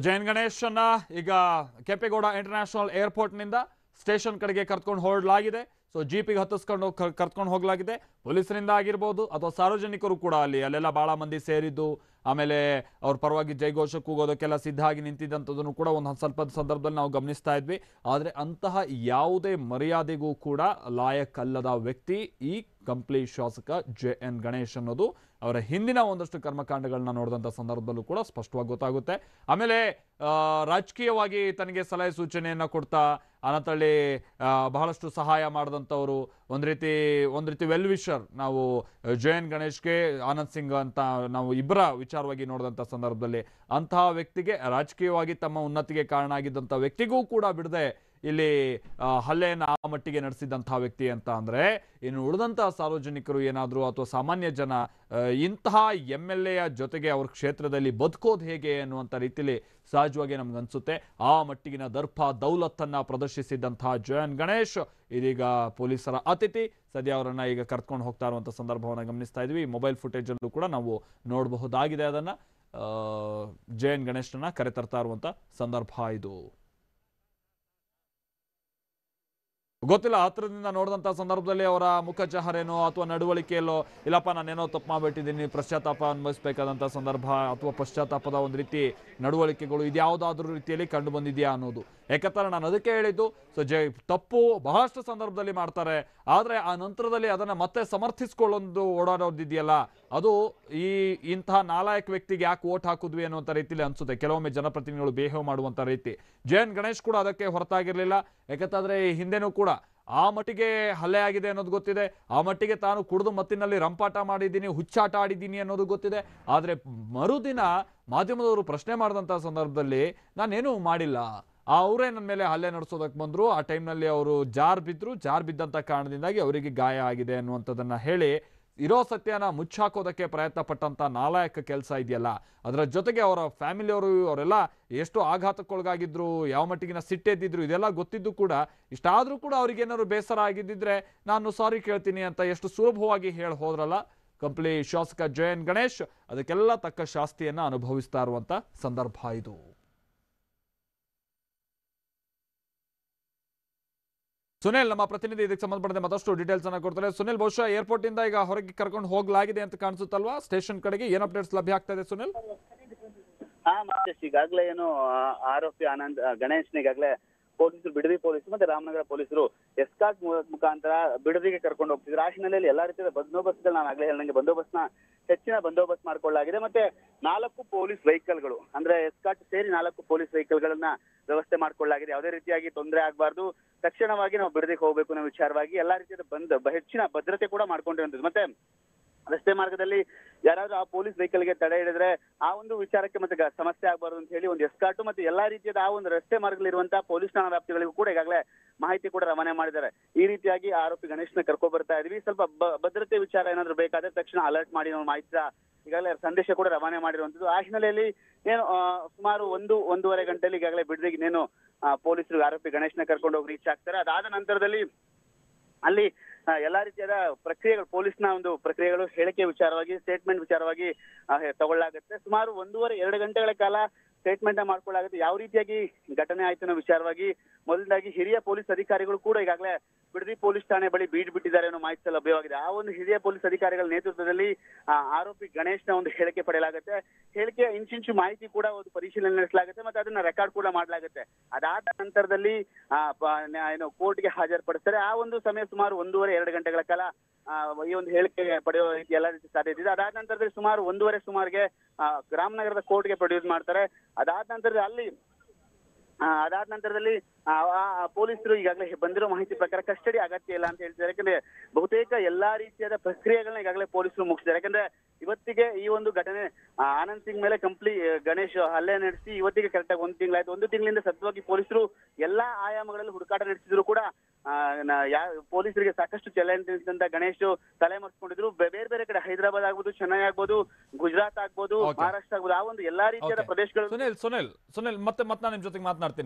JN ಗಣೇಶ್ ಅನ್ನ ಈಗ ಕೆಂಪೇಗೌಡ ಇಂಟರ್ನ್ಯಾಷನಲ್ ಏರ್ಪೋರ್ಟ್ ನಿಂದ ಸ್ಟೇಷನ್ ಕಡೆಗೆ ಕರ್ಕೊಂಡು ಹೊರಡಲಾಗಿದೆ. ಸೊ ಜೀಪಿಗೆ ಹತ್ತಿಸ್ಕೊಂಡು ಕರ್ಕೊಂಡು ಹೋಗಲಾಗಿದೆ. ಪೊಲೀಸರಿಂದ ಆಗಿರ್ಬೋದು ಅಥವಾ ಸಾರ್ವಜನಿಕರು ಕೂಡ ಅಲ್ಲೆಲ್ಲ ಬಹಳ ಮಂದಿ ಸೇರಿದ್ದು, ಆಮೇಲೆ ಅವ್ರ ಪರವಾಗಿ ಜೈಘೋಷ ಕೂಗೋದಕ್ಕೆಲ್ಲ ಸಿದ್ಧ ಆಗಿ ನಿಂತಿದ್ದಂಥದ್ದನ್ನು ಕೂಡ ಒಂದು ಸ್ವಲ್ಪ ಸಂದರ್ಭದಲ್ಲಿ ನಾವು ಗಮನಿಸ್ತಾ ಇದ್ವಿ. ಆದರೆ ಅಂತಹ ಯಾವುದೇ ಮರ್ಯಾದೆಗೂ ಕೂಡ ಲಾಯಕ್ಕಲ್ಲದ ವ್ಯಕ್ತಿ ಈ ಕಂಪ್ಲಿ ಶಾಸಕ JN ಗಣೇಶ್ ಅನ್ನೋದು ಅವರ ಹಿಂದಿನ ಒಂದಷ್ಟು ಕರ್ಮಕಾಂಡಗಳನ್ನ ನೋಡಿದಂಥ ಸಂದರ್ಭದಲ್ಲೂ ಕೂಡ ಸ್ಪಷ್ಟವಾಗಿ ಗೊತ್ತಾಗುತ್ತೆ. ಆಮೇಲೆ ರಾಜಕೀಯವಾಗಿ ತನಗೆ ಸಲಹೆ ಸೂಚನೆಯನ್ನು ಕೊಡ್ತಾ ಅನಂತಳ್ಳಿ ಬಹಳಷ್ಟು ಸಹಾಯ ಮಾಡಿದಂಥವರು ಒಂದು ರೀತಿ ವೆಲ್ ವಿಶರ್ ನಾವು JN ಗಣೇಶ್ಗೆ ಆನಂದ್ ಸಿಂಗ್ ಅಂತ ನಾವು ಇಬ್ಬರ ವಿಚಾರವಾಗಿ ನೋಡಿದಂಥ ಸಂದರ್ಭದಲ್ಲಿ ಅಂತಹ ವ್ಯಕ್ತಿಗೆ ರಾಜಕೀಯವಾಗಿ ತಮ್ಮ ಉನ್ನತಿಗೆ ಕಾರಣ ಆಗಿದ್ದಂಥ ವ್ಯಕ್ತಿಗೂ ಕೂಡ ಬಿಡದೆ ಇಲ್ಲಿ ಹಲ್ಲೆಯನ್ನು ಆ ಮಟ್ಟಿಗೆ ನಡೆಸಿದಂತಹ ವ್ಯಕ್ತಿ ಅಂತ ಅಂದರೆ ಇನ್ನು ಉಳಿದಂತಹ ಸಾರ್ವಜನಿಕರು ಏನಾದರೂ ಅಥವಾ ಸಾಮಾನ್ಯ ಜನ ಇಂತಹ MLA ಜೊತೆಗೆ ಅವ್ರ ಕ್ಷೇತ್ರದಲ್ಲಿ ಬದುಕೋದು ಹೇಗೆ ಅನ್ನುವಂಥ ರೀತಿಯಲ್ಲಿ ಸಹಜವಾಗಿ ನಮ್ಗನ್ಸುತ್ತೆ. ಆ ಮಟ್ಟಿಗಿನ ದರ್ಪ ದೌಲತ್ತನ್ನು ಪ್ರದರ್ಶಿಸಿದಂತಹ JN ಗಣೇಶ್ ಇದೀಗ ಪೊಲೀಸರ ಅತಿಥಿ. ಸದ್ಯ ಅವರನ್ನು ಈಗ ಕರ್ಕೊಂಡು ಹೋಗ್ತಾ ಇರುವಂಥ ಸಂದರ್ಭವನ್ನು ಗಮನಿಸ್ತಾ ಇದ್ವಿ. ಮೊಬೈಲ್ ಫುಟೇಜಲ್ಲೂ ಕೂಡ ನಾವು ನೋಡಬಹುದಾಗಿದೆ. ಅದನ್ನು JN ಗಣೇಶನ್ನ ಕರೆತರ್ತಾ ಇರುವಂಥ ಸಂದರ್ಭ ಇದು. ಗೊತ್ತಿಲ್ಲ, ಹತ್ರದಿಂದ ನೋಡಿದಂಥ ಸಂದರ್ಭದಲ್ಲಿ ಅವರ ಮುಖಚಹರೇನೋ ಅಥವಾ ನಡವಳಿಕೆಯಲ್ಲೋ ಇಲ್ಲಪ್ಪ ನಾನೇನೋ ತಪ್ಪು ಮಾಡಿಬಿಟ್ಟಿದ್ದೀನಿ ಪಶ್ಚಾತ್ತಾಪ ಅನ್ಭವಿಸ್ಬೇಕಾದಂಥ ಸಂದರ್ಭ ಅಥವಾ ಪಶ್ಚಾತ್ತಾಪದ ಒಂದು ರೀತಿ ನಡವಳಿಕೆಗಳು ಇದ್ಯಾವುದಾದ್ರೂ ರೀತಿಯಲ್ಲಿ ಕಂಡು ಬಂದಿದೆಯಾ ಅನ್ನೋದು. ಯಾಕಂದ್ರೆ ನಾನು ಅದಕ್ಕೆ ಹೇಳಿದ್ದು, ತಪ್ಪು ಬಹಳಷ್ಟು ಸಂದರ್ಭದಲ್ಲಿ ಮಾಡ್ತಾರೆ, ಆದರೆ ಆ ನಂತರದಲ್ಲಿ ಅದನ್ನು ಮತ್ತೆ ಸಮರ್ಥಿಸ್ಕೊಳ್ಳೊಂದು ಓಡಾಡೋದಿದೆಯಲ್ಲ, ಅದು ಇಂತಹ ನಾಲಾಯಕ ವ್ಯಕ್ತಿಗೆ ಯಾಕೆ ಓಟ್ ಹಾಕಿದ್ವಿ ಅನ್ನುವಂಥ ರೀತಿಯಲ್ಲಿ ಅನಿಸುತ್ತೆ ಕೆಲವೊಮ್ಮೆ ಜನಪ್ರತಿನಿಧಿಗಳು ಬಿಹೇವ್ ಮಾಡುವಂಥ ರೀತಿ. JN ಗಣೇಶ್ ಕೂಡ ಅದಕ್ಕೆ ಹೊರತಾಗಿರಲಿಲ್ಲ. ಯಾಕಂತಂದರೆ ಹಿಂದೆನೂ ಕೂಡ ಆ ಮಟ್ಟಿಗೆ ಹಲ್ಲೆ ಆಗಿದೆ ಅನ್ನೋದು ಗೊತ್ತಿದೆ, ಆ ಮಟ್ಟಿಗೆ ತಾನು ಕುಡಿದು ಮತ್ತಿನಲ್ಲಿ ರಂಪಾಟ ಮಾಡಿದ್ದೀನಿ, ಹುಚ್ಚಾಟ ಆಡಿದ್ದೀನಿ ಅನ್ನೋದು ಗೊತ್ತಿದೆ. ಆದರೆ ಮರುದಿನ ಮಾಧ್ಯಮದವರು ಪ್ರಶ್ನೆ ಮಾಡಿದಂಥ ಸಂದರ್ಭದಲ್ಲಿ ನಾನೇನೂ ಮಾಡಿಲ್ಲ, ಅವರೇ ನನ್ನ ಮೇಲೆ ಹಲ್ಲೆ ನಡೆಸೋದಕ್ಕೆ ಬಂದರು, ಆ ಟೈಮ್ನಲ್ಲಿ ಅವರು ಜಾರ್ ಬಿದ್ದಂಥ ಕಾರಣದಿಂದಾಗಿ ಅವರಿಗೆ ಗಾಯ ಆಗಿದೆ ಅನ್ನುವಂಥದ್ದನ್ನು ಹೇಳಿ ಇರೋ ಸತ್ಯನ ಮುಚ್ಚಾಕೋದಕ್ಕೆ ಪ್ರಯತ್ನ ಪಟ್ಟಂಥ ನಾಲಾಯಕ ಕೆಲಸ ಇದೆಯಲ್ಲ, ಅದರ ಜೊತೆಗೆ ಅವರ ಫ್ಯಾಮಿಲಿಯವರು ಅವರೆಲ್ಲ ಎಷ್ಟು ಆಘಾತಕ್ಕೊಳಗಾಗಿದ್ರು, ಯಾವ ಮಟ್ಟಿಗಿನ ಸಿಟ್ಟೆದ್ದಿದ್ರು ಇದೆಲ್ಲ ಗೊತ್ತಿದ್ದು ಕೂಡ ಇಷ್ಟಾದರೂ ಕೂಡ ಅವ್ರಿಗೇನಾದ್ರು ಬೇಸರ ಆಗಿದ್ದಿದ್ರೆ ನಾನು ಸಾರಿ ಕೇಳ್ತೀನಿ ಅಂತ ಎಷ್ಟು ಸುಲಭವಾಗಿ ಹೇಳಿ ಹೋದ್ರಲ್ಲ ಕಂಪ್ಲಿ ಶಾಸಕ JN ಗಣೇಶ್. ಅದಕ್ಕೆಲ್ಲ ತಕ್ಕ ಶಾಸ್ತಿಯನ್ನು ಅನುಭವಿಸ್ತಾ ಇರುವಂಥ ಸಂದರ್ಭ ಇದು. ಸುನಿಲ್ ನಮ್ಮ ಪ್ರತಿನಿಧಿ ಇದಕ್ಕೆ ಸಂಬಂಧಪಟ್ಟಂತೆ ಮತ್ತಷ್ಟು ಡೀಟೇಲ್ಸ್ ಅನ್ನ ಕೊಡ್ತಾರೆ. ಸುನಿಲ್, ಬಹುಶಃ ಏರ್ಪೋರ್ಟ್ ಇಂದ ಈಗ ಹೊರಗೆ ಕರ್ಕೊಂಡು ಹೋಗಲಾಗಿದೆ ಅಂತ ಕಾಣಿಸುತ್ತಲ್ವಾ ಸ್ಟೇಷನ್ ಕಡೆಗೆ? ಏನ್ ಅಪ್ಡೇಟ್ಸ್ ಲಭ್ಯ ಆಗ್ತಾ ಇದೆ ಸುನಿಲ್? ಮತ್ತೆ ಈಗಾಗಲೇ ಏನು ಆರೋಪಿ ಗಣೇಶ್ನ ಈಗಾಗಲೇ ಪೊಲೀಸರು, ಬಿಡದಿ ಪೊಲೀಸರು ಮತ್ತೆ ರಾಮನಗರ ಪೊಲೀಸರು ಎಸ್ಕಾಟ್ ಮುಖಾಂತರ ಬಿಡದಿಗೆ ಕರ್ಕೊಂಡು ಹೋಗ್ತಿದ್ರು. ಆ ಹಿನ್ನೆಲೆಯಲ್ಲಿ ಎಲ್ಲಾ ರೀತಿಯ ಬಂದೋಬಸ್ತ್, ನಾನು ಆಗ್ಲೇ ಹೇಳಿದಂಗೆ ಹೆಚ್ಚಿನ ಬಂದೋಬಸ್ತ್ ಮಾಡ್ಕೊಳ್ಳಲಾಗಿದೆ. ಮತ್ತೆ 4 ಪೊಲೀಸ್ ವೆಹಿಕಲ್ಗಳು, ಅಂದ್ರೆ ಎಸ್ಕಾಟ್ ಸೇರಿ 4 ಪೊಲೀಸ್ ವೆಹಿಕಲ್ಗಳನ್ನ ವ್ಯವಸ್ಥೆ ಮಾಡ್ಕೊಳ್ಳಲಾಗಿದೆ. ಯಾವುದೇ ರೀತಿಯಾಗಿ ತೊಂದರೆ ಆಗಬಾರ್ದು, ತಕ್ಷಣವಾಗಿ ನಾವು ಬಿಡದಿಗೆ ಹೋಗ್ಬೇಕು ಅನ್ನೋ ವಿಚಾರವಾಗಿ ಎಲ್ಲಾ ರೀತಿಯ ಹೆಚ್ಚಿನ ಭದ್ರತೆ ಕೂಡ ಮಾಡ್ಕೊಂಡಿರುವಂತದ್ದು. ಮತ್ತೆ ರಸ್ತೆ ಮಾರ್ಗದಲ್ಲಿ ಯಾರಾದ್ರೂ ಆ ಪೊಲೀಸ್ ವೆಹಿಕಲ್ಗೆ ತಡೆ ಹಿಡಿದ್ರೆ ಆ ಒಂದು ವಿಚಾರಕ್ಕೆ ಮತ್ತೆ ಸಮಸ್ಯೆ ಆಗಬಾರ್ದು ಅಂತ ಹೇಳಿ ಒಂದು ಎಸ್ಕಾಟು ಮತ್ತೆ ಎಲ್ಲಾ ರೀತಿಯಾದ ಆ ಒಂದು ರಸ್ತೆ ಮಾರ್ಗದಲ್ಲಿರುವಂತಹ ಪೊಲೀಸ್ ಠಾಣಾ ವ್ಯಾಪ್ತಿಗಳಿಗೂ ಕೂಡ ಈಗಾಗಲೇ ಮಾಹಿತಿ ಕೂಡ ರವಾನೆ ಮಾಡಿದ್ದಾರೆ. ಈ ರೀತಿಯಾಗಿ ಆರೋಪಿ ಗಣೇಶ್ನ ಕರ್ಕೊಂಡ್ ಬರ್ತಾ ಇದೀವಿ, ಸ್ವಲ್ಪ ಭದ್ರತೆ ವಿಚಾರ ಏನಾದ್ರು ಬೇಕಾದ್ರೆ ತಕ್ಷಣ ಅಲರ್ಟ್ ಮಾಡಿ ನಾವು ಮಾಹಿತಿ ಈಗಾಗಲೇ ಸಂದೇಶ ಕೂಡ ರವಾನೆ ಮಾಡಿರುವಂತದ್ದು. ಆ ಹಿನ್ನೆಲೆಯಲ್ಲಿ ಏನು ಸುಮಾರು 1-1.5 ಗಂಟೆಯಲ್ಲಿ ಈಗಾಗಲೇ ಬಿಡದಿಗೆ ಇನ್ನೇನು ಪೊಲೀಸರು ಆರೋಪಿ ಗಣೇಶ್ನ ಕರ್ಕೊಂಡು ಹೋಗಿ ರೀಚ್ ಆಗ್ತಾರೆ. ಅದಾದ ನಂತರದಲ್ಲಿ ಅಲ್ಲಿ ಎಲ್ಲಾ ರೀತಿಯಾದ ಪ್ರಕ್ರಿಯೆಗಳು, ಪೊಲೀಸ್ನ ಒಂದು ಪ್ರಕ್ರಿಯೆಗಳು, ಹೇಳಿಕೆ ವಿಚಾರವಾಗಿ, ಸ್ಟೇಟ್ಮೆಂಟ್ ವಿಚಾರವಾಗಿ ತಗೊಳ್ಳಾಗುತ್ತೆ. ಸುಮಾರು 1.5-2 ಗಂಟೆಗಳ ಕಾಲ ಸ್ಟೇಟ್ಮೆಂಟ್ ಮಾಡ್ಕೊಳ್ಳಾಗುತ್ತೆ. ಯಾವ ರೀತಿಯಾಗಿ ಘಟನೆ ಆಯ್ತು ಅನ್ನೋ ವಿಚಾರವಾಗಿ ಮೊದಲಾಗಿ ಹಿರಿಯ ಪೊಲೀಸ್ ಅಧಿಕಾರಿಗಳು ಕೂಡ ಈಗಾಗಲೇ ಬಿಡದಿ ಪೊಲೀಸ್ ಠಾಣೆ ಬಳಿ ಬೀಡ್ ಬಿಟ್ಟಿದ್ದಾರೆ ಅನ್ನೋ ಮಾಹಿತಿ ಲಭ್ಯವಾಗಿದೆ. ಆ ಒಂದು ಹಿರಿಯ ಪೊಲೀಸ್ ಅಧಿಕಾರಿಗಳ ನೇತೃತ್ವದಲ್ಲಿ ಆರೋಪಿ ಗಣೇಶ್ನ ಒಂದು ಹೇಳಿಕೆ ಪಡೆಯಲಾಗುತ್ತೆ. ಹೇಳಿಕೆ ಇಂಚಿಂಚು ಮಾಹಿತಿ ಕೂಡ ಒಂದು ಪರಿಶೀಲನೆ ನಡೆಸಲಾಗುತ್ತೆ ಮತ್ತೆ ಅದನ್ನ ರೆಕಾರ್ಡ್ ಕೂಡ ಮಾಡಲಾಗುತ್ತೆ. ಅದಾದ ನಂತರದಲ್ಲಿ ಏನು ಕೋರ್ಟ್ಗೆ ಹಾಜರುಪಡಿಸ್ತಾರೆ. ಆ ಒಂದು ಸಮಯ ಸುಮಾರು 1.5-2 ಗಂಟೆಗಳ ಕಾಲ ಈ ಒಂದು ಹೇಳಿಕೆ ಪಡೆಯುವ ರೀತಿ ಎಲ್ಲ ರೀತಿ ಸಾಧ್ಯತೆ ಇದೆ. ಅದಾದ ನಂತರದಲ್ಲಿ ಸುಮಾರು 1:30 ಸುಮಾರಿಗೆ ರಾಮನಗರದ ಕೋರ್ಟ್ಗೆ ಪ್ರೊಡ್ಯೂಸ್ ಮಾಡ್ತಾರೆ. ಅದಾದ ನಂತರದಲ್ಲಿ ಪೊಲೀಸರು ಈಗಾಗಲೇ ಬಂದಿರೋ ಮಾಹಿತಿ ಪ್ರಕಾರ ಕಸ್ಟಡಿ ಅಗತ್ಯ ಇಲ್ಲ ಅಂತ ಹೇಳ್ತಿದ್ದಾರೆ. ಯಾಕಂದ್ರೆ ಬಹುತೇಕ ಎಲ್ಲಾ ರೀತಿಯಾದ ಪ್ರಕ್ರಿಯೆಗಳನ್ನ ಈಗಾಗಲೇ ಪೊಲೀಸರು ಮುಗಿಸಿದ್ದಾರೆ. ಯಾಕಂದ್ರೆ ಇವತ್ತಿಗೆ ಈ ಒಂದು ಘಟನೆ ಆನಂದ್ ಸಿಂಗ್ ಮೇಲೆ ಕಂಪ್ಲಿ ಗಣೇಶ್ ಹಲ್ಲೆ ನಡೆಸಿ ಇವತ್ತಿಗೆ ಕರೆಕ್ಟ್ ಆಗಿ 1 ತಿಂಗಳಾಯ್ತು. 1 ತಿಂಗಳಿಂದ ಸತತವಾಗಿ ಪೊಲೀಸರು ಎಲ್ಲಾ ಆಯಾಮಗಳಲ್ಲಿ ಹುಡುಕಾಟ ನಡೆಸಿದ್ರು ಕೂಡ ಪೊಲೀಸರಿಗೆ ಸಾಕಷ್ಟು ಚಾಲೆಂಜ್ ಅಂತ ಗಣೇಶ್ ತಲೆ ಮರೆಸ್ಕೊಂಡಿದ್ರು. ಬೇರೆ ಬೇರೆ ಕಡೆ ಹೈದರಾಬಾದ್ ಆಗ್ಬೋದು, ಚೆನ್ನೈ ಆಗ್ಬೋದು, ಗುಜರಾತ್ ಆಗ್ಬೋದು, ಮಹಾರಾಷ್ಟ್ರ ಆಗ್ಬೋದು, ಆ ಒಂದು ಎಲ್ಲಾ ರೀತಿಯಾದ ಪ್ರದೇಶಗಳು. ಸುನಿಲ್ ಮತ್ತೆ ನಾನು ನಿಮ್ ಜೊತೆಗೆ ಮಾತನಾಡ್ತೀನಿ.